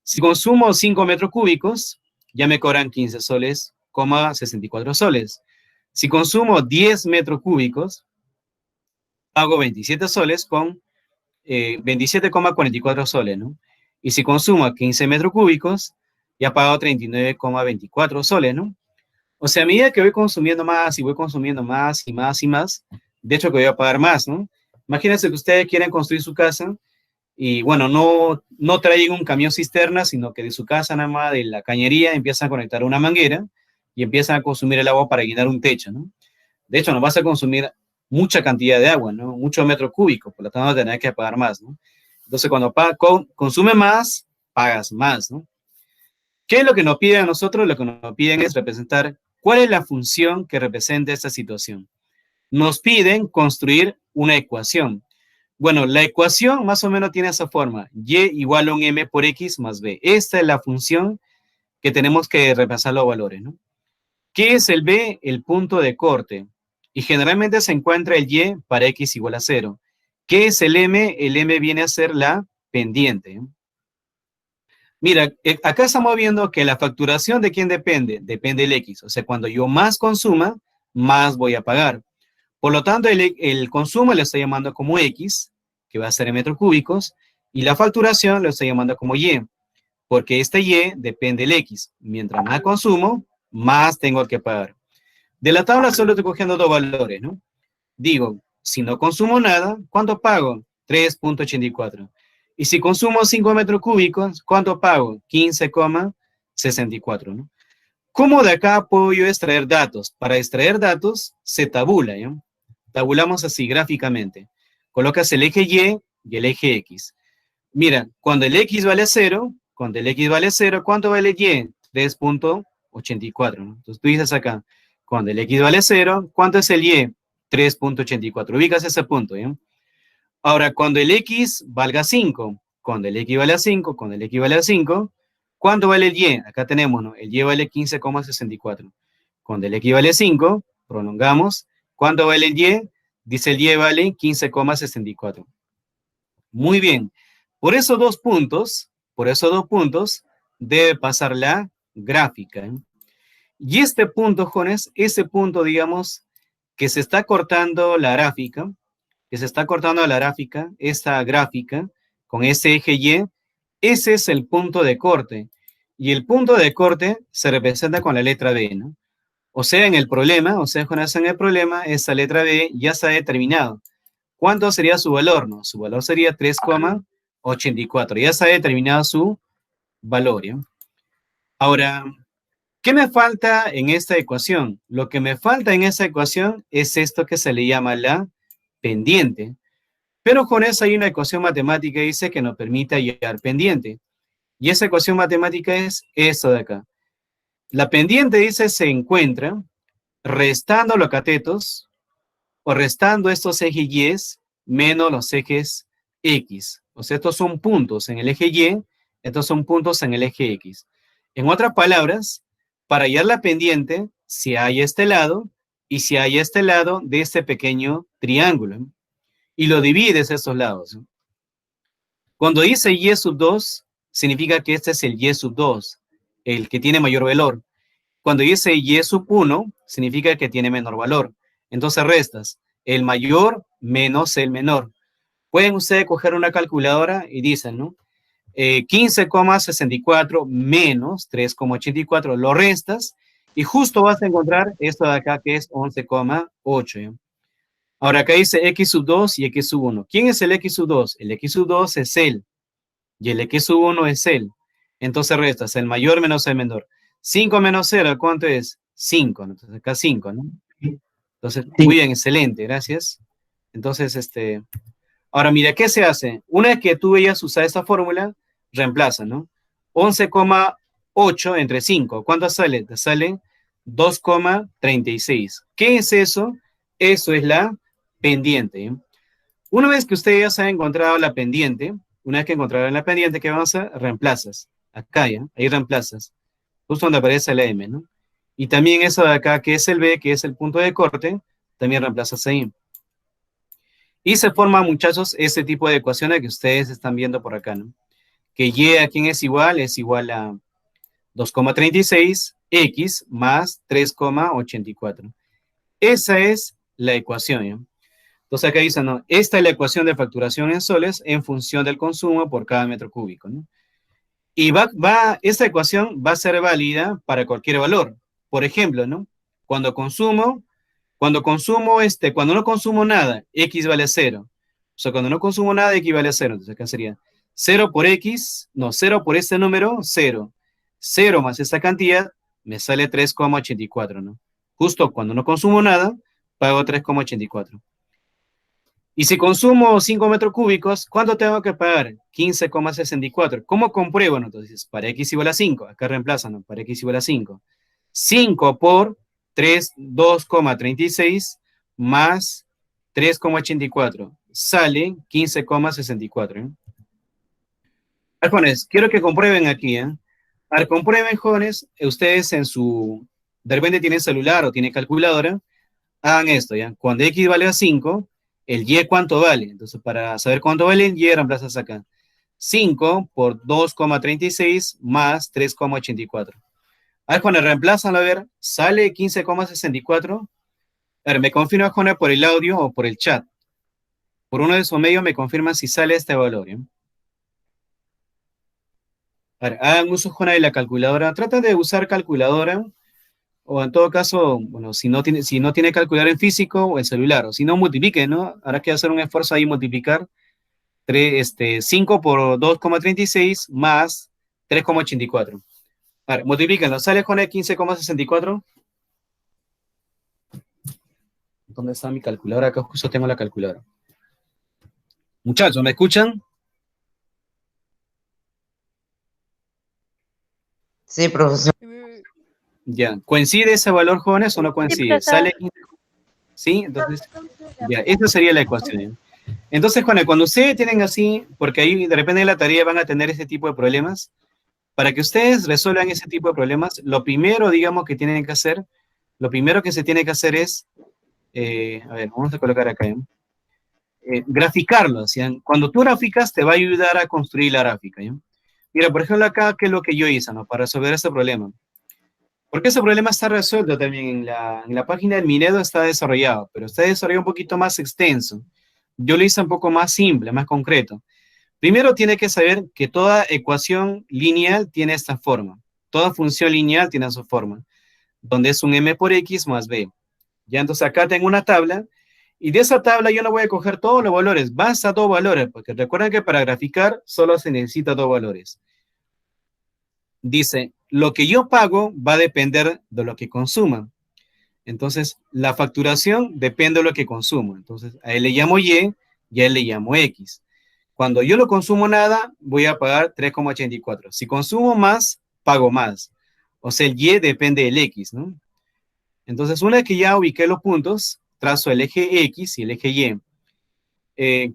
Si consumo 5 metros cúbicos, ya me cobran 15 soles, 64 soles. Si consumo 10 metros cúbicos, pago 27 soles con 27,44 soles, ¿no? Y si consumo 15 metros cúbicos, ya pago 39,24 soles, ¿no? O sea, a medida que voy consumiendo más y voy consumiendo más y más y más, de hecho que voy a pagar más, ¿no? Imagínense que ustedes quieren construir su casa y, bueno, no traen un camión cisterna, sino que de su casa nada más, de la cañería, empiezan a conectar una manguera y empiezan a consumir el agua para llenar un techo, ¿no? De hecho, no vas a consumir mucha cantidad de agua, ¿no? Muchos metros cúbicos, por lo tanto, tendrás que pagar más, ¿no? Entonces, cuando consume más, pagas más, ¿no? ¿Qué es lo que nos piden a nosotros? Lo que nos piden es representar cuál es la función que representa esta situación. Nos piden construir una ecuación. Bueno, la ecuación más o menos tiene esa forma. Y igual a un m por x más b. Esta es la función que tenemos que repasar los valores, ¿no? ¿Qué es el b? El punto de corte. Y generalmente se encuentra el y para x igual a 0. ¿Qué es el m? El m viene a ser la pendiente. Mira, acá estamos viendo que la facturación de quién depende. Depende del X. O sea, cuando yo más consuma, más voy a pagar. Por lo tanto, el consumo lo estoy llamando como X, que va a ser en metros cúbicos, y la facturación lo estoy llamando como Y, porque este Y depende del X. Mientras más consumo, más tengo que pagar. De la tabla solo estoy cogiendo dos valores, ¿no? Digo, si no consumo nada, ¿cuánto pago? 3,84. Y si consumo 5 metros cúbicos, ¿cuánto pago? 15,64, ¿no? ¿Cómo de acá puedo yo extraer datos? Para extraer datos se tabula, ¿ya? Tabulamos así gráficamente. Colocas el eje Y el eje X. Mira, cuando el X vale 0, ¿cuánto vale Y? 3,84, ¿no? Entonces tú dices acá, cuando el X vale 0, ¿cuánto es el Y? 3,84. Ubicas ese punto, ¿ya? Ahora, cuando el X valga 5, cuando el X vale a 5, ¿cuánto vale el Y? Acá tenemos, ¿no? El Y vale 15,64. Cuando el X vale 5, prolongamos. ¿Cuánto vale el Y? Dice el Y vale 15,64. Muy bien. Por esos dos puntos, debe pasar la gráfica, ¿eh? Y este punto, jóvenes, ese punto, digamos, que se está cortando la gráfica, esta gráfica, con ese eje Y, ese es el punto de corte. Y el punto de corte se representa con la letra B, ¿no? O sea, en el problema, esa letra B ya se ha determinado. ¿Cuánto sería su valor? No, su valor sería 3,84. Ya se ha determinado su valor, ¿ya? Ahora, ¿qué me falta en esta ecuación? Lo que me falta en esta ecuación es esto que se le llama la pendiente. Pero con eso hay una ecuación matemática que dice que nos permite hallar pendiente. Y esa ecuación matemática es esto de acá. La pendiente, dice, se encuentra restando los catetos o restando estos ejes Y menos los ejes X. O sea, estos son puntos en el eje Y, estos son puntos en el eje X. En otras palabras, para hallar la pendiente, si hay este lado y si hay este lado de este pequeño triángulo, ¿no? Y lo divides estos lados, ¿no? Cuando dice Y sub 2, significa que este es el Y sub 2, el que tiene mayor valor. Cuando dice Y sub 1, significa que tiene menor valor. Entonces restas el mayor menos el menor. Pueden ustedes coger una calculadora y dicen, ¿no? 15,64 menos 3,84, lo restas y justo vas a encontrar esto de acá que es 11,8, ¿ya? Ahora acá dice X sub 2 y X sub 1. ¿Quién es el X sub 2? El X sub 2 es él y el X sub 1 es él. Entonces restas el mayor menos el menor. 5 menos 0, ¿cuánto es? 5, ¿no? Entonces acá 5, ¿no? Entonces, Sí. muy bien, excelente, gracias. Entonces, ahora mira, ¿qué se hace? Una vez que tú vayas a usar esta fórmula, reemplaza, ¿no? 11,8 entre 5, ¿cuánto sale? Te sale 2,36. ¿Qué es eso? Eso es la pendiente, ¿eh? Una vez que ustedes ya se han encontrado la pendiente, una vez que encontraron la pendiente, ¿qué van a hacer? Reemplazas. Acá, ¿ya? Ahí reemplazas. Justo donde aparece la M, ¿no? Y también eso de acá, que es el B, que es el punto de corte, también reemplazas ahí. Y se forma, muchachos, ese tipo de ecuaciones que ustedes están viendo por acá, ¿no? Que Y a quién es igual a 2,36 X más 3,84. Esa es la ecuación, ¿ya? Entonces acá dice, no, esta es la ecuación de facturación en soles en función del consumo por cada metro cúbico, ¿no? Y esta ecuación va a ser válida para cualquier valor. Por ejemplo, ¿no? Cuando no consumo nada, X vale 0. O sea, cuando no consumo nada, X vale 0. Entonces acá sería 0 por X, no, 0 por este número, 0. 0 más esta cantidad, me sale 3,84, ¿no? Justo cuando no consumo nada, pago 3,84. Y si consumo 5 metros cúbicos, ¿cuánto tengo que pagar? 15,64. ¿Cómo compruebo? Entonces, para X igual a 5. Acá reemplazan, ¿no? Para X igual a 5. 5 por 2,36 más 3,84. Sale 15,64. A ver, jóvenes, quiero que comprueben aquí, ¿eh? A ver, comprueben, jóvenes, ustedes de repente tienen celular o tienen calculadora, hagan esto, ¿ya? Cuando X vale a 5, el Y ¿cuánto vale? Entonces, para saber cuánto vale el Y, reemplazas acá. 5 por 2,36 más 3,84. A ver, Juana, reemplázalo, a ver, sale 15,64. A ver, me confirma, Juana, por el audio o por el chat. Por uno de esos medios me confirma si sale este valor, ¿eh? A ver, hagan uso, Juana, de la calculadora. Trata de usar calculadora, o en todo caso, bueno, si no tiene calculadora en físico o en celular, o si no, multiplique, ¿no? Habrá que hacer un esfuerzo ahí, multiplicar 5 por 2,36 más 3,84. A ver, multiplíquenlo. ¿Sale, Juana, 15,64? ¿Dónde está mi calculadora? Acá justo tengo la calculadora. Muchachos, ¿me escuchan? Sí, profesor. Ya. ¿Coincide ese valor, jóvenes, o no coincide? profesor. ¿Sale? ¿Sí? Entonces, ya, esa sería la ecuación, ¿eh? Entonces, cuando ustedes tienen así, porque ahí de repente en la tarea van a tener ese tipo de problemas, para que ustedes resuelvan ese tipo de problemas, lo primero, digamos, que tienen que hacer, lo primero que se tiene que hacer es, a ver, vamos a colocar acá, graficarlo. ¿Sí? Cuando tú graficas, te va a ayudar a construir la gráfica, ¿ya? Mira, por ejemplo, acá, ¿qué es lo que yo hice, ¿no? Para resolver este problema? Porque ese problema está resuelto también en la página del Minedo, está desarrollado, pero está desarrollado un poquito más extenso. Yo lo hice un poco más simple, más concreto. Primero tiene que saber que toda ecuación lineal tiene esta forma. Toda función lineal tiene su forma, donde es un m por x más b. Ya, entonces acá tengo una tabla, y de esa tabla yo no voy a coger todos los valores, basta 2 valores, porque recuerden que para graficar solo se necesita 2 valores. Dice, lo que yo pago va a depender de lo que consuma. Entonces, la facturación depende de lo que consumo. Entonces, a él le llamo Y y a él le llamo X. Cuando yo no consumo nada, voy a pagar 3,84. Si consumo más, pago más. O sea, el Y depende del X, ¿no? Entonces, una vez que ya ubiqué los puntos, trazo el eje X y el eje Y.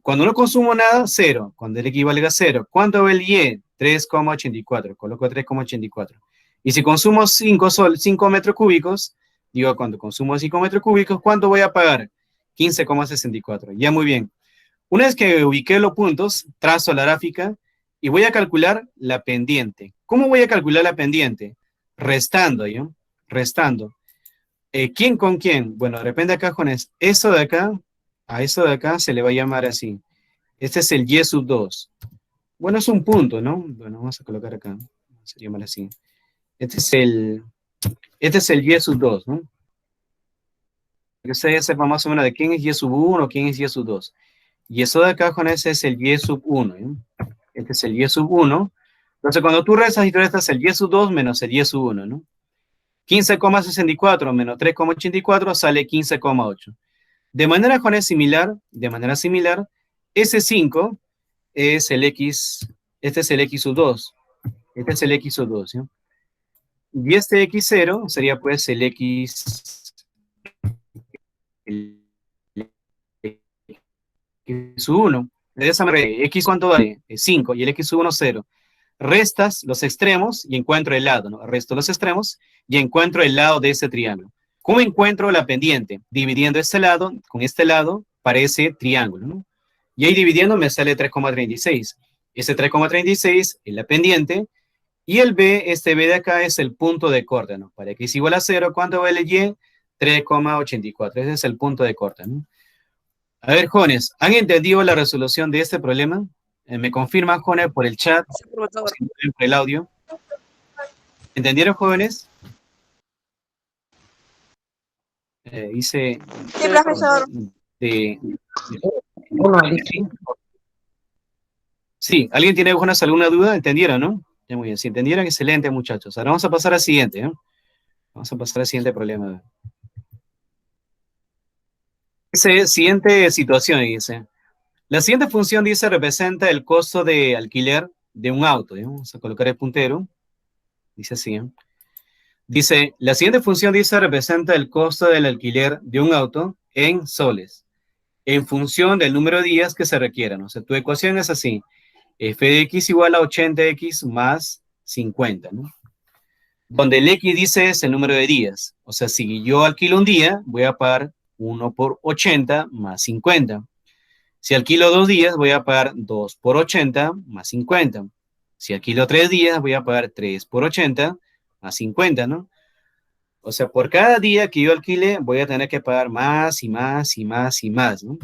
Cuando no consumo nada, 0. Cuando el X valga 0. ¿Cuánto va el Y? 3,84. Coloco 3,84. Y si consumo 5 metros cúbicos, digo, cuando consumo 5 metros cúbicos, ¿cuánto voy a pagar? 15,64. Ya, muy bien. Una vez que ubiqué los puntos, trazo la gráfica y voy a calcular la pendiente. ¿Cómo voy a calcular la pendiente? Restando, ¿yo? Restando. ¿Quién con quién? Bueno, de repente acá, jóvenes, eso de acá, a eso de acá se le va a llamar así. Este es el Y sub 2. Bueno, es un punto, ¿no? Bueno, vamos a colocar acá. Vamos a llamar así. Este es el Y sub 2, ¿no? Que ustedes sepan más o menos de quién es Y sub 1 o quién es Y sub 2. Y eso de acá, jóvenes, es el Y sub 1. ¿eh? Este es el Y sub 1. Entonces, cuando tú restas y tú restas el Y sub 2 menos el Y sub 1, ¿no? 15,64 menos 3,84 sale 15,8. De manera similar, ese 5 es el X, este es el X sub 2. Este es el X sub 2, ¿sí? Y este X0 sería pues el X sub 1. De esa manera, X cuánto vale? 5 y el X sub 1, 0. Restas los extremos y encuentro el lado, ¿no? Resto los extremos y encuentro el lado de ese triángulo. ¿Cómo encuentro la pendiente? Dividiendo este lado con este lado para ese triángulo, ¿no? Y ahí dividiendo me sale 3,36. Ese 3,36 es la pendiente y el B, este B de acá es el punto de corte, ¿no? Para X igual a 0, ¿cuánto vale Y? 3,84. Ese es el punto de corte, ¿no? A ver, jóvenes, ¿han entendido la resolución de este problema? ¿Me confirman, jóvenes, por el chat? Sí, profesor. Por el audio. ¿Entendieron, jóvenes? Hice... Sí, profesor. Sí, ¿alguien tiene alguna duda? ¿Entendieron, no? Ya, muy bien, si entendieron, excelente, muchachos. Ahora vamos a pasar al siguiente, ¿no? Vamos a pasar al siguiente problema. Dice, siguiente situación, dice. La siguiente función, dice, representa el costo de alquiler de un auto. ¿Sí? Vamos a colocar el puntero. Dice así, ¿eh? Dice, la siguiente función, dice, representa el costo del alquiler de un auto en soles, en función del número de días que se requieran. O sea, tu ecuación es así. F de X igual a 80X más 50, ¿no? Donde el X dice es el número de días. O sea, si yo alquilo un día, voy a pagar 1 por 80 más 50. Si alquilo 2 días, voy a pagar 2 por 80 más 50. Si alquilo 3 días, voy a pagar 3 por 80 más 50, ¿no? O sea, por cada día que yo alquile, voy a tener que pagar más y más y más y más, ¿no?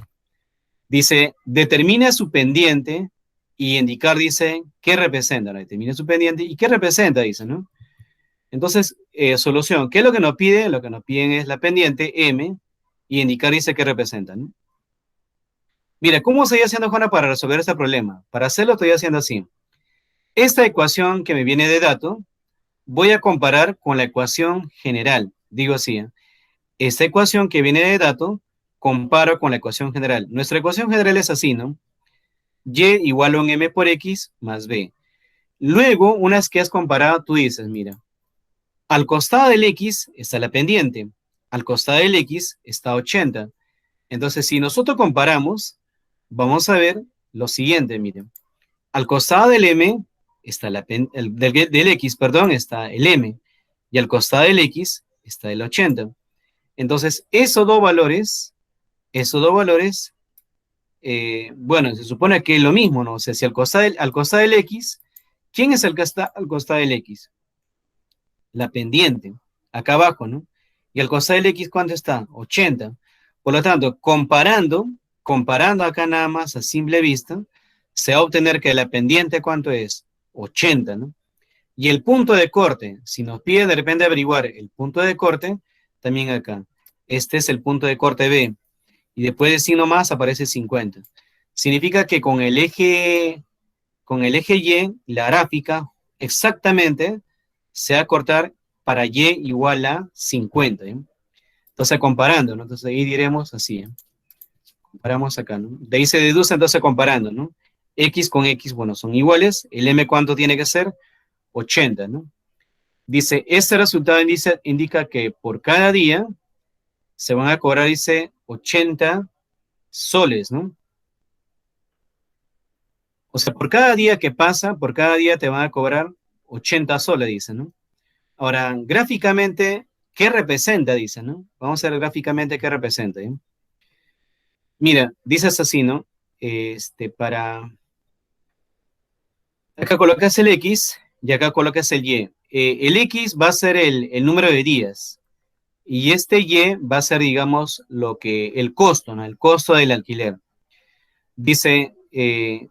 Dice, determina su pendiente y indicar, dice, qué representa, ¿no? Determina su pendiente y qué representa, dice, ¿no? Entonces, solución, ¿qué es lo que nos pide? Lo que nos piden es la pendiente M y indicar, dice, qué representa, ¿no? Mira, ¿cómo estoy haciendo, Juana, para resolver este problema? Para hacerlo estoy haciendo así. Esta ecuación que me viene de dato, voy a comparar con la ecuación general. Digo así, ¿eh? Esta ecuación que viene de dato, comparo con la ecuación general. Nuestra ecuación general es así, ¿no? Y igual a un M por X más B. Luego, una vez que has comparado, tú dices, mira, al costado del X está la pendiente, al costado del X está 80. Entonces, si nosotros comparamos, vamos a ver lo siguiente, miren. Al costado del M está del X, perdón, está el M. Y al costado del X está el 80. Entonces, esos dos valores, bueno, se supone que es lo mismo, ¿no? O sea, si al costado del X, ¿quién es el que está al costado del X? La pendiente, acá abajo, ¿no? Y al costado del X, ¿cuánto está? 80. Por lo tanto, comparando acá nada más a simple vista, se va a obtener que la pendiente, ¿cuánto es? 80, ¿no? Y el punto de corte, si nos pide de repente averiguar el punto de corte, también acá. Este es el punto de corte B. Y después de signo más aparece 50. Significa que con el eje Y, la gráfica exactamente se va a cortar para Y igual a 50. ¿Eh? Entonces, comparando, ¿no? Entonces, ahí diremos así. ¿Eh? Comparamos acá, ¿no? De ahí se deduce, entonces, comparando, ¿no? X con X, bueno, son iguales. El M, ¿cuánto tiene que ser? 80, ¿no? Dice, este resultado indica que por cada día se van a cobrar, dice, 80 soles, ¿no? O sea, por cada día que pasa, por cada día te van a cobrar 80 soles, dice, ¿no? Ahora, gráficamente, ¿qué representa? Dice, ¿no? Vamos a ver gráficamente qué representa. ¿Eh? Mira, dices así, ¿no? Acá colocas el X y acá colocas el Y. El X va a ser el número de días y este Y va a ser, digamos, el costo, ¿no? El costo del alquiler. Dice,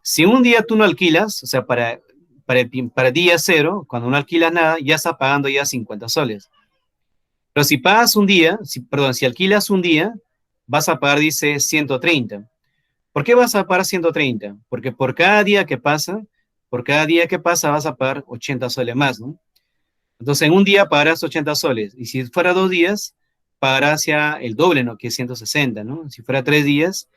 si un día tú no alquilas, o sea, para día cero, cuando no alquilas nada, ya está pagando ya 50 soles. Pero si pagas un día, si alquilas un día, vas a pagar, dice, 130. ¿Por qué vas a pagar 130? Porque por cada día que pasa vas a pagar 80 soles más, ¿no? Entonces, en un día pagarás 80 soles. Y si fuera 2 días, pagarás ya el doble, ¿no? Que es 160, ¿no? Si fuera 3 días,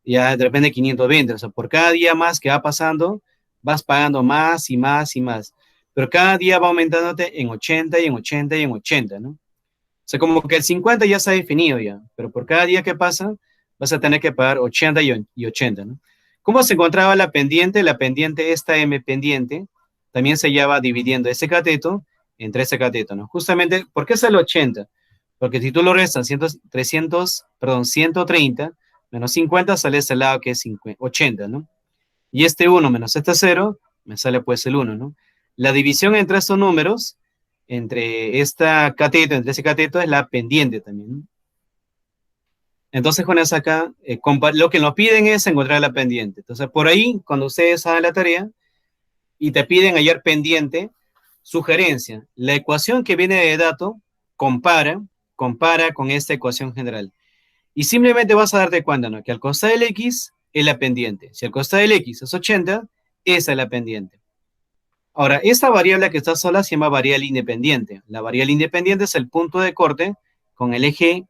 ya de repente 520. O sea, por cada día más que va pasando, vas pagando más y más y más. Pero cada día va aumentándote en 80 y en 80 y en 80, ¿no? O sea, como que el 50 ya se ha definido ya, pero por cada día que pasa, vas a tener que pagar 80 y 80, ¿no? ¿Cómo se encontraba la pendiente? La pendiente, esta M pendiente, también se lleva dividiendo ese cateto entre ese cateto, ¿no? Justamente, ¿por qué sale 80? Porque si tú lo restas 130 menos 50 sale ese lado que es 80, ¿no? Y este 1 menos este 0, me sale pues el 1, ¿no? La división entre estos números, entre esta cateto, entre ese cateto, es la pendiente también, ¿no? Entonces con esa acá, lo que nos piden es encontrar la pendiente. Entonces por ahí, cuando ustedes hagan la tarea y te piden hallar pendiente, sugerencia, la ecuación que viene de dato, compara con esta ecuación general. Y simplemente vas a darte cuenta, ¿no? Que al costado del X es la pendiente. Si al costado del X es 80, esa es la pendiente. Ahora, esta variable que está sola se llama variable independiente. La variable independiente es el punto de corte con el eje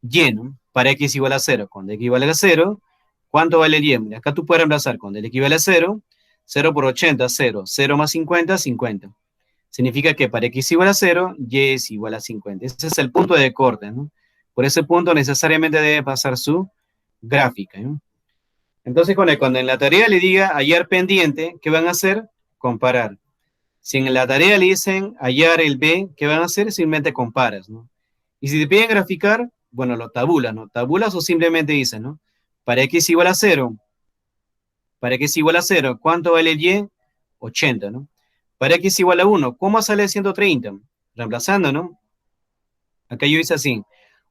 Y, ¿no? Para X igual a 0. Cuando X igual a 0, ¿cuánto vale el Y? Acá tú puedes reemplazar con el X igual a 0, 0 por 80, 0. 0 más 50, 50. Significa que para X igual a 0, Y es igual a 50. Ese es el punto de corte, ¿no? Por ese punto necesariamente debe pasar su gráfica, ¿no? Entonces, cuando en la tarea le diga hallar pendiente, ¿qué van a hacer? Comparar. Si en la tarea le dicen hallar el B, ¿qué van a hacer? Simplemente comparas, ¿no? Y si te piden graficar, bueno, lo tabulas, ¿no? Tabulas o simplemente dices, ¿no? Para X igual a 0, ¿cuánto vale el Y? 80, ¿no? Para X igual a 1, ¿cómo sale 130? Reemplazando, ¿no? Acá yo hice así,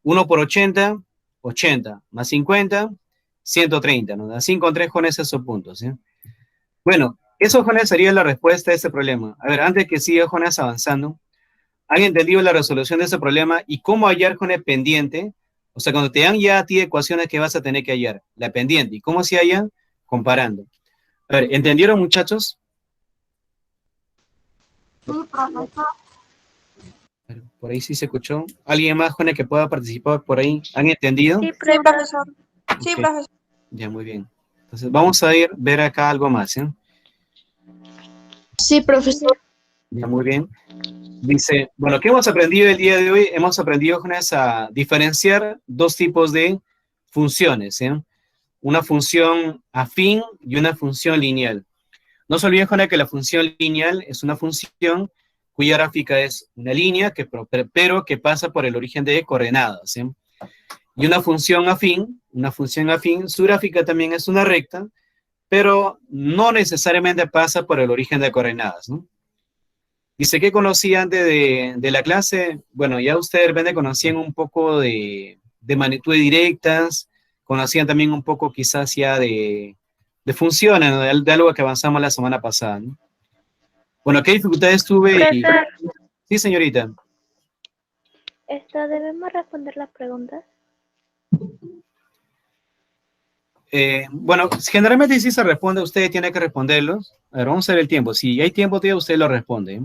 1 por 80, 80, más 50, 130, ¿no? Así encontré con esos puntos, ¿sí? Bueno, eso, Jonas, sería la respuesta a ese problema. A ver, antes que siga, Jonas, avanzando, ¿han entendido la resolución de ese problema y cómo hallar con el pendiente? O sea, cuando te dan ya a ti ecuaciones que vas a tener que hallar, la pendiente, ¿y cómo se halla? Comparando. A ver, ¿entendieron, muchachos? Sí, profesor. Por ahí sí se escuchó. ¿Alguien más, Jonas, que pueda participar por ahí? ¿Han entendido? Sí, profesor. Sí, Ok, profesor. ya, muy bien. Entonces, vamos a ver acá algo más, ¿eh? Sí, profesor. Ya, muy bien. Dice, bueno, ¿qué hemos aprendido el día de hoy? Hemos aprendido, Jonas, a diferenciar dos tipos de funciones, ¿eh? Una función afín y una función lineal. No se olviden, Jonas, que la función lineal es una función cuya gráfica es una línea, pero que pasa por el origen de coordenadas, ¿sí? Y una función afín, su gráfica también es una recta, pero no necesariamente pasa por el origen de coordenadas, ¿no? Dice que conocía antes de la clase, bueno, ya ustedes de repente conocían un poco de magnitudes directas, conocían también un poco quizás ya de funciones, ¿no? De algo que avanzamos la semana pasada, ¿no? Bueno, ¿qué dificultades tuve? Profesor, Sí, señorita. ¿debemos responder las preguntas? Bueno, generalmente sí se responde, usted tiene que responderlos. A ver, vamos a ver el tiempo. Si hay tiempo, todavía usted lo responde.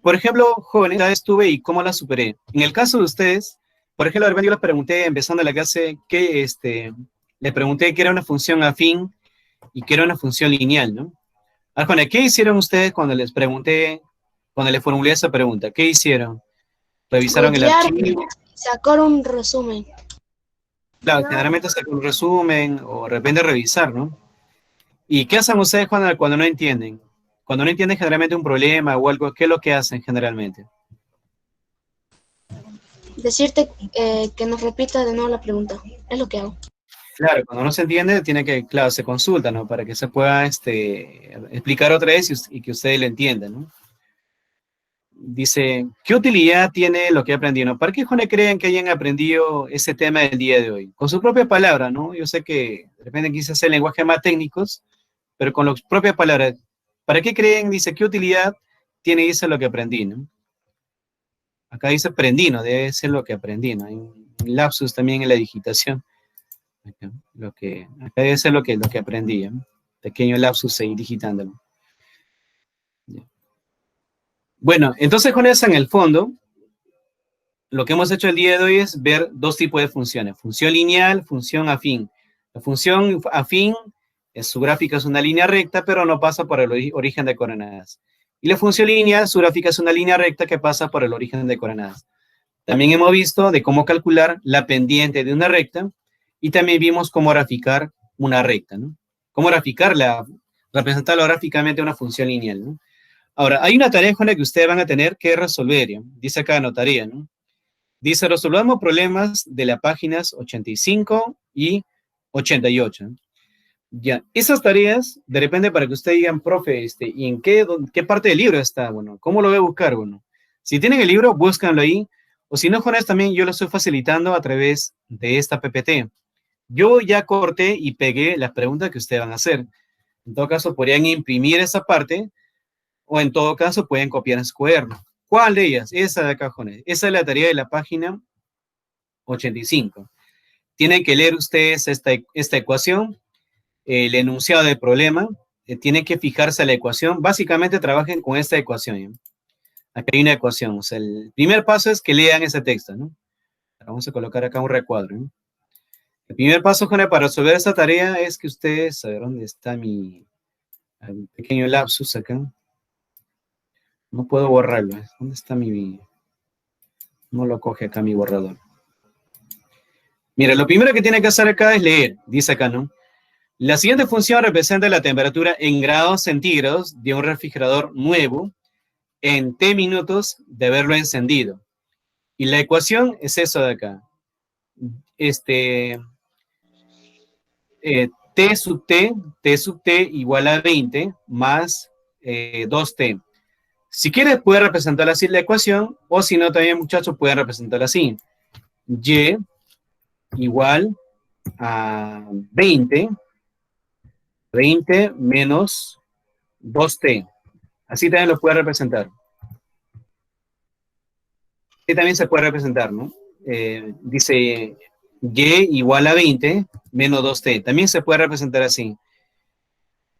Por ejemplo, jóvenes, ya estuve y cómo la superé. En el caso de ustedes, por ejemplo, de repente yo les pregunté, empezando la clase, le pregunté qué era una función afín y qué era una función lineal, ¿no? Arjona, ¿qué hicieron ustedes cuando les pregunté, cuando les formulé esa pregunta? ¿Qué hicieron? ¿Revisaron el Googlear, archivo? sacar un resumen. Claro, generalmente sacar un resumen o de repente revisar, ¿no? ¿Y qué hacen ustedes cuando no entienden? Cuando no entienden generalmente un problema o algo, ¿qué es lo que hacen generalmente? Decirte que nos repita de nuevo la pregunta. Es lo que hago. Claro, cuando no se entiende, tiene que, claro, se consulta, ¿no? Para que se pueda explicar otra vez y que ustedes lo entiendan, ¿no? Dice, ¿qué utilidad tiene lo que he aprendido? ¿No? ¿Para qué, Jone, creen que hayan aprendido ese tema del día de hoy? Con su propia palabra, ¿no? Yo sé que de repente quise hacer lenguaje más técnicos, pero con las propias palabras. ¿Para qué creen? Dice, ¿qué utilidad tiene eso lo que aprendí, ¿no? Acá dice aprendí, ¿no? Debe ser lo que aprendí, ¿no? Hay un lapsus también en la digitación. Acá debe ser lo que aprendí, ¿no? Pequeño lapsus ahí digitándolo. Bueno, entonces con eso en el fondo, lo que hemos hecho el día de hoy es ver dos tipos de funciones. Función lineal, función afín. La función afín, su gráfica es una línea recta, pero no pasa por el origen de coordenadas. Y la función lineal, su gráfica es una línea recta que pasa por el origen de coordenadas. También hemos visto de cómo calcular la pendiente de una recta y también vimos cómo graficar una recta, ¿no? Cómo graficarla, representarla gráficamente una función lineal, ¿no? Ahora, hay una tarea, Juana, que ustedes van a tener que resolver, ¿no? Dice acá la tarea, ¿no? Dice, resolvamos problemas de las páginas 85 y 88. ¿No? Ya, esas tareas, de repente para que ustedes digan, profe, ¿y en qué parte del libro está? Bueno, ¿cómo lo voy a buscar? Bueno, si tienen el libro, búscanlo ahí. O si no, Jonás, también yo lo estoy facilitando a través de esta PPT. Yo ya corté y pegué las preguntas que ustedes van a hacer. En todo caso, podrían imprimir esa parte o en todo caso pueden copiar en su cuaderno. ¿Cuál de ellas? Esa de acá, Jonás. Esa es la tarea de la página 85. Tienen que leer ustedes esta ecuación, el enunciado del problema, tienen que fijarse a la ecuación. Básicamente trabajen con esta ecuación. ¿Eh? Aquí hay una ecuación. O sea, el primer paso es que lean ese texto, ¿no? Vamos a colocar acá un recuadro. ¿eh? El primer paso, Jonás, para resolver esta tarea es que ustedes, a ver, ¿dónde está mi pequeño lapsus acá? No puedo borrarlo. ¿eh? ¿Dónde está mi...? No lo coge acá mi borrador. Mira, lo primero que tiene que hacer acá es leer. Dice acá, ¿no? La siguiente función representa la temperatura en grados centígrados de un refrigerador nuevo en T minutos de haberlo encendido. Y la ecuación es eso de acá. T sub T igual a 20 más 2T. Si quieres, puedes representarla así la ecuación, o si no, también, muchachos, pueden representarla así. Y igual a 20 menos 2T. Así también lo puede representar. Así también se puede representar, ¿no? Dice y igual a 20 menos 2T. También se puede representar así.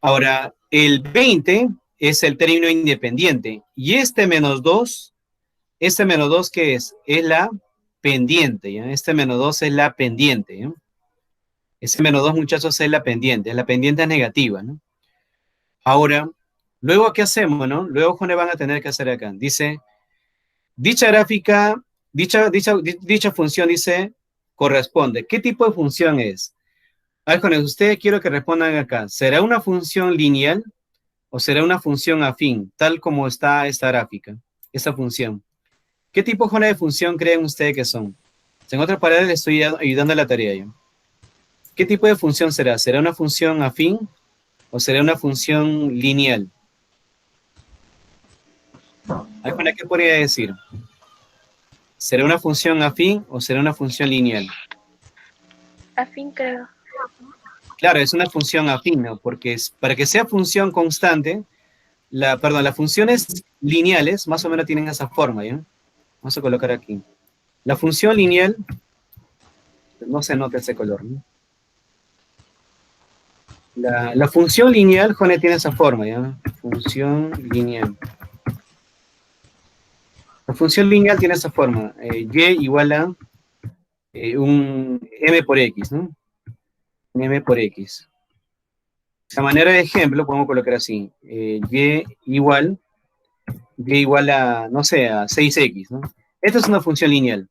Ahora, el 20 es el término independiente. Y este menos 2, ¿qué es? Es la pendiente, ¿ya? Este menos 2 es la pendiente, ¿ya? Ese menos 2, muchachos, es la pendiente negativa, ¿no? Ahora, luego, ¿qué hacemos, no? Luego, Juan, van a tener que hacer acá. Dice, dicha gráfica, dicha función, dice, corresponde. ¿Qué tipo de función es? A ver, Juan, ustedes quiero que respondan acá. ¿Será una función lineal o será una función afín, tal como está esta gráfica, esta función? ¿Qué tipo, Juan, de función creen ustedes que son? En otras palabras, les estoy ayudando a la tarea yo. ¿Qué tipo de función será? ¿Será una función afín o será una función lineal? ¿Alguna qué podría decir? ¿Será una función afín o será una función lineal? Afín, creo. Claro, es una función afín, ¿no? Porque para que sea función constante, las funciones lineales más o menos tienen esa forma, ¿ya? Vamos a colocar aquí. La función lineal, no se nota ese color, ¿no? La función lineal, Jone, tiene esa forma, ¿ya? Función lineal. La función lineal tiene esa forma. Y igual a un m por x, ¿no? Un m por x. A manera de ejemplo, podemos colocar así. Y igual a, no sé, a 6x, ¿no? Esta es una función lineal.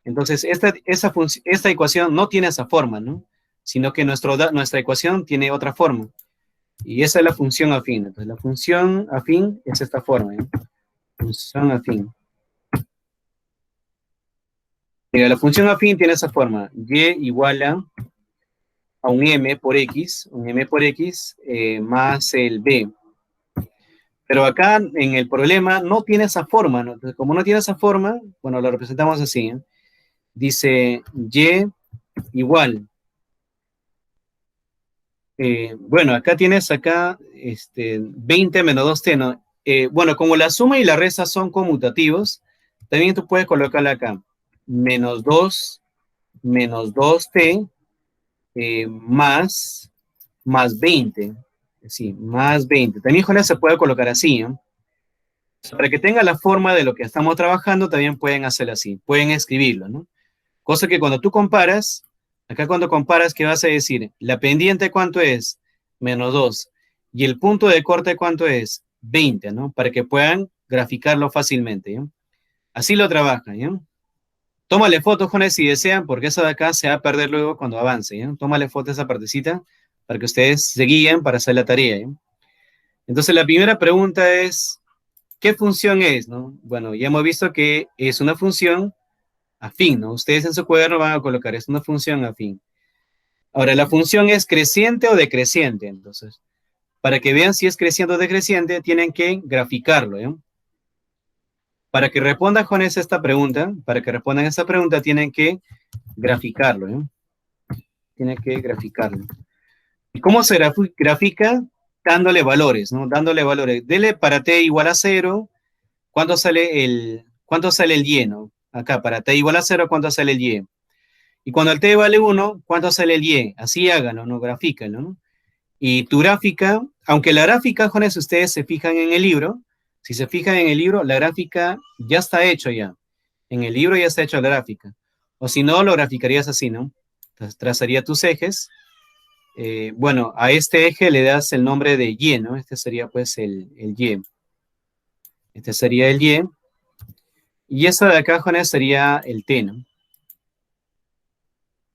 Entonces, esta ecuación no tiene esa forma, ¿no? Sino que nuestra ecuación tiene otra forma. Y esa es la función afín. Entonces, la función afín es esta forma, ¿eh? Función afín. Mira, la función afín tiene esa forma. Y igual a un m por x más el b. Pero acá en el problema no tiene esa forma, ¿no? Entonces, como no tiene esa forma, bueno, lo representamos así, ¿eh? Dice y igual. Bueno, acá tienes 20 menos 2t, ¿no? Bueno, como la suma y la resta son conmutativos, también tú puedes colocarla acá. Menos 2t más más 20. Sí, más 20. También, Juana, se puede colocar así, ¿no? Para que tenga la forma de lo que estamos trabajando, también pueden hacerlo así. Pueden escribirlo, ¿no? Cosa que cuando tú comparas, acá cuando comparas, ¿qué vas a decir? La pendiente, ¿cuánto es? Menos 2. Y el punto de corte, ¿cuánto es? 20, ¿no? Para que puedan graficarlo fácilmente, ¿no? Así lo trabajan, ¿no? Tómale fotos, Jones, si desean, porque eso de acá se va a perder luego cuando avance, ¿no? Tómale fotos a esa partecita para que ustedes se guíen para hacer la tarea, ¿no? Entonces, la primera pregunta es, ¿qué función es, no? Bueno, ya hemos visto que es una función afín, ¿no? Ustedes en su cuaderno van a colocar, es una función afín. Ahora, ¿la función es creciente o decreciente? Entonces, para que vean si es creciente o decreciente, tienen que graficarlo, ¿no? Para que respondan con esta pregunta, tienen que graficarlo, ¿no? Tienen que graficarlo. ¿Y cómo se grafica? Dándole valores, ¿no? Dándole valores. Dele para t igual a 0, ¿cuánto sale el y, no? Acá, para t igual a 0, ¿cuánto sale el y? Y cuando el t vale 1, ¿cuánto sale el y? Así háganlo, ¿no? Grafícalo, ¿no? Y tu gráfica, aunque la gráfica, Jones, ustedes se fijan en el libro, si se fijan en el libro, la gráfica ya está hecho ya. En el libro ya está hecho la gráfica. O si no, lo graficarías así, ¿no? Entonces, trazaría tus ejes. Bueno, a este eje le das el nombre de y, ¿no? Este sería pues el y. Este sería el y. Y esta de acá, Jones, sería el t, ¿no?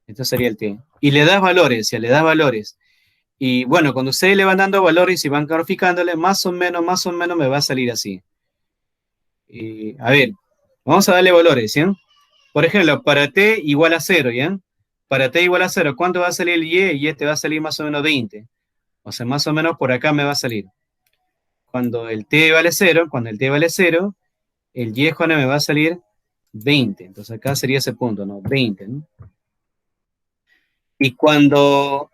Este sería el t. Y le das valores, ya le das valores. Y bueno, cuando ustedes le van dando valores y van graficándole, más o menos me va a salir así. A ver, vamos a darle valores, ¿sí? Por ejemplo, para t igual a 0, ¿ya? Para t igual a 0, ¿cuánto va a salir el y? Y te va a salir más o menos 20. O sea, más o menos por acá me va a salir. Cuando el t vale 0, el y, Juana, me va a salir 20. Entonces acá sería ese punto, ¿no? 20, ¿no? Y cuando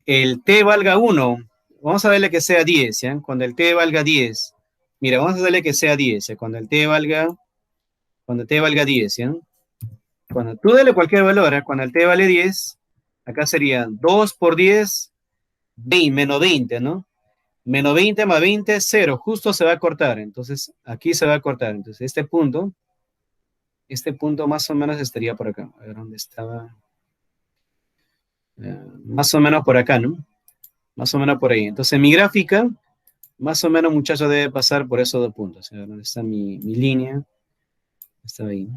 el t valga 1, vamos a darle que sea 10, ¿ya? Cuando el t valga 10, mira, vamos a darle que sea 10, ¿ya? Cuando el t valga 10, ¿ya? Cuando tú dale cualquier valor, ¿eh? Cuando el t vale 10, acá sería 2 por 10, 20, menos 20, ¿no? Menos 20 más 20, 0, justo se va a cortar, entonces aquí se va a cortar, entonces este punto más o menos estaría por acá, a ver dónde estaba, más o menos por acá, ¿no? Más o menos por ahí. Entonces mi gráfica, más o menos, muchachos, debe pasar por esos 2 puntos. A ver, ¿dónde está mi línea? Está ahí.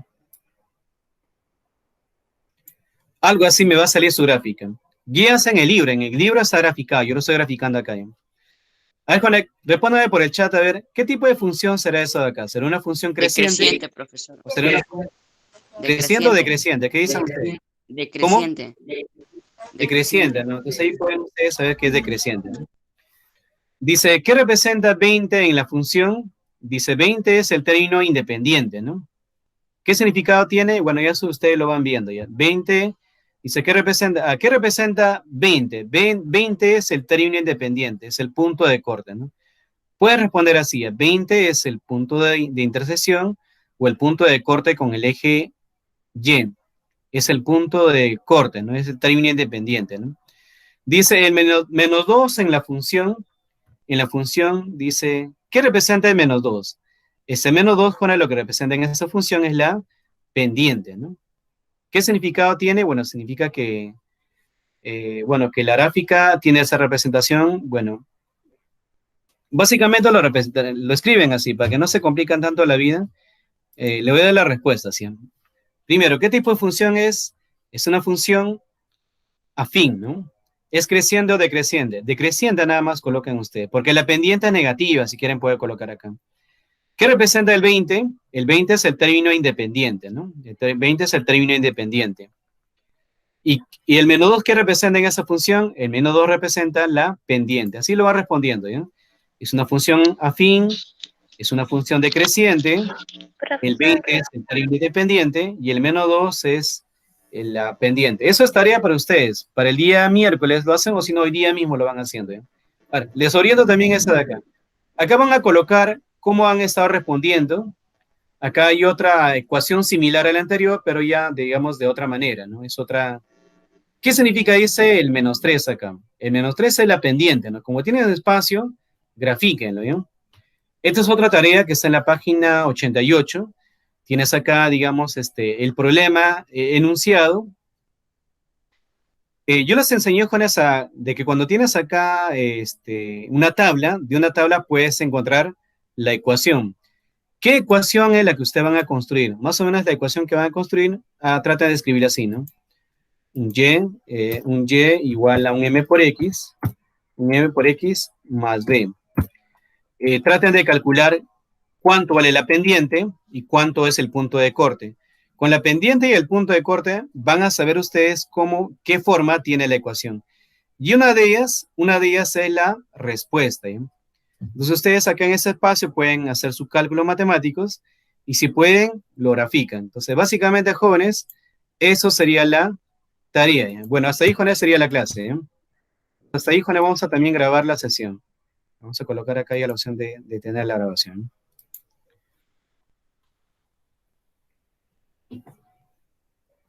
Algo así me va a salir su gráfica. Guías en el libro está graficado, yo lo estoy graficando acá. A ver, Juan, respóndame por el chat, a ver, ¿qué tipo de función será eso de acá? ¿Será una función creciente? Decreciente, profesor. ¿O será una creciente o decreciente? ¿Qué dicen ustedes? Decreciente. Decreciente, ¿no? Entonces ahí pueden ustedes saber que es decreciente, ¿no? Dice, ¿qué representa 20 en la función? Dice, 20 es el término independiente, ¿no? ¿Qué significado tiene? Bueno, ya eso ustedes lo van viendo ya. 20, dice, ¿qué representa? ¿Qué representa 20? 20 es el término independiente, es el punto de corte, ¿no? Puedes responder así, 20 es el punto de intersección o el punto de corte con el eje Y. Es el punto de corte, ¿no? Es el término independiente, ¿no? Dice el menos 2 en la función dice, ¿qué representa el menos 2? Ese menos 2, Juana, lo que representa en esa función es la pendiente, ¿no? ¿Qué significado tiene? Bueno, significa que, que la gráfica tiene esa representación, bueno, básicamente lo escriben así, para que no se complican tanto la vida. Le voy a dar la respuesta siempre. Primero, ¿qué tipo de función es? Es una función afín, ¿no? ¿Es creciente o decreciente? Decreciente nada más coloquen ustedes, porque la pendiente es negativa, si quieren puede colocar acá. ¿Qué representa el 20? El 20 es el término independiente, ¿no? El 20 es el término independiente. ¿Y el menos 2 qué representa en esa función? El menos 2 representa la pendiente. Así lo va respondiendo, ¿ya? Es una función afín, es una función decreciente, el 20 es el término independiente y el menos 2 es la pendiente. Eso es tarea para ustedes. Para el día miércoles lo hacen o si no, hoy día mismo lo van haciendo, ¿ya? Vale, les oriento también esa de acá. Acá van a colocar cómo han estado respondiendo. Acá hay otra ecuación similar a la anterior, pero ya, digamos, de otra manera, ¿no? Es otra ¿Qué significa ese el -3 acá? El -3 es la pendiente, ¿no? Como tiene espacio, grafíquenlo, ¿no? Esta es otra tarea que está en la página 88. Tienes acá, digamos, el problema enunciado. Yo les enseñé con esa, de que cuando tienes acá una tabla, de una tabla puedes encontrar la ecuación. ¿Qué ecuación es la que ustedes van a construir? Más o menos la ecuación que van a construir, trata de escribir así, ¿no? Un y igual a un m por x más b. Traten de calcular cuánto vale la pendiente y cuánto es el punto de corte. Con la pendiente y el punto de corte van a saber ustedes qué forma tiene la ecuación. Y una de ellas es la respuesta, ¿eh? Entonces ustedes acá en ese espacio pueden hacer sus cálculos matemáticos y si pueden, lo grafican. Entonces básicamente, jóvenes, eso sería la tarea, ¿eh? Bueno, hasta ahí, jóvenes, sería la clase, ¿eh? Hasta ahí, jóvenes, vamos a también grabar la sesión. Vamos a colocar acá ya la opción de tener la grabación.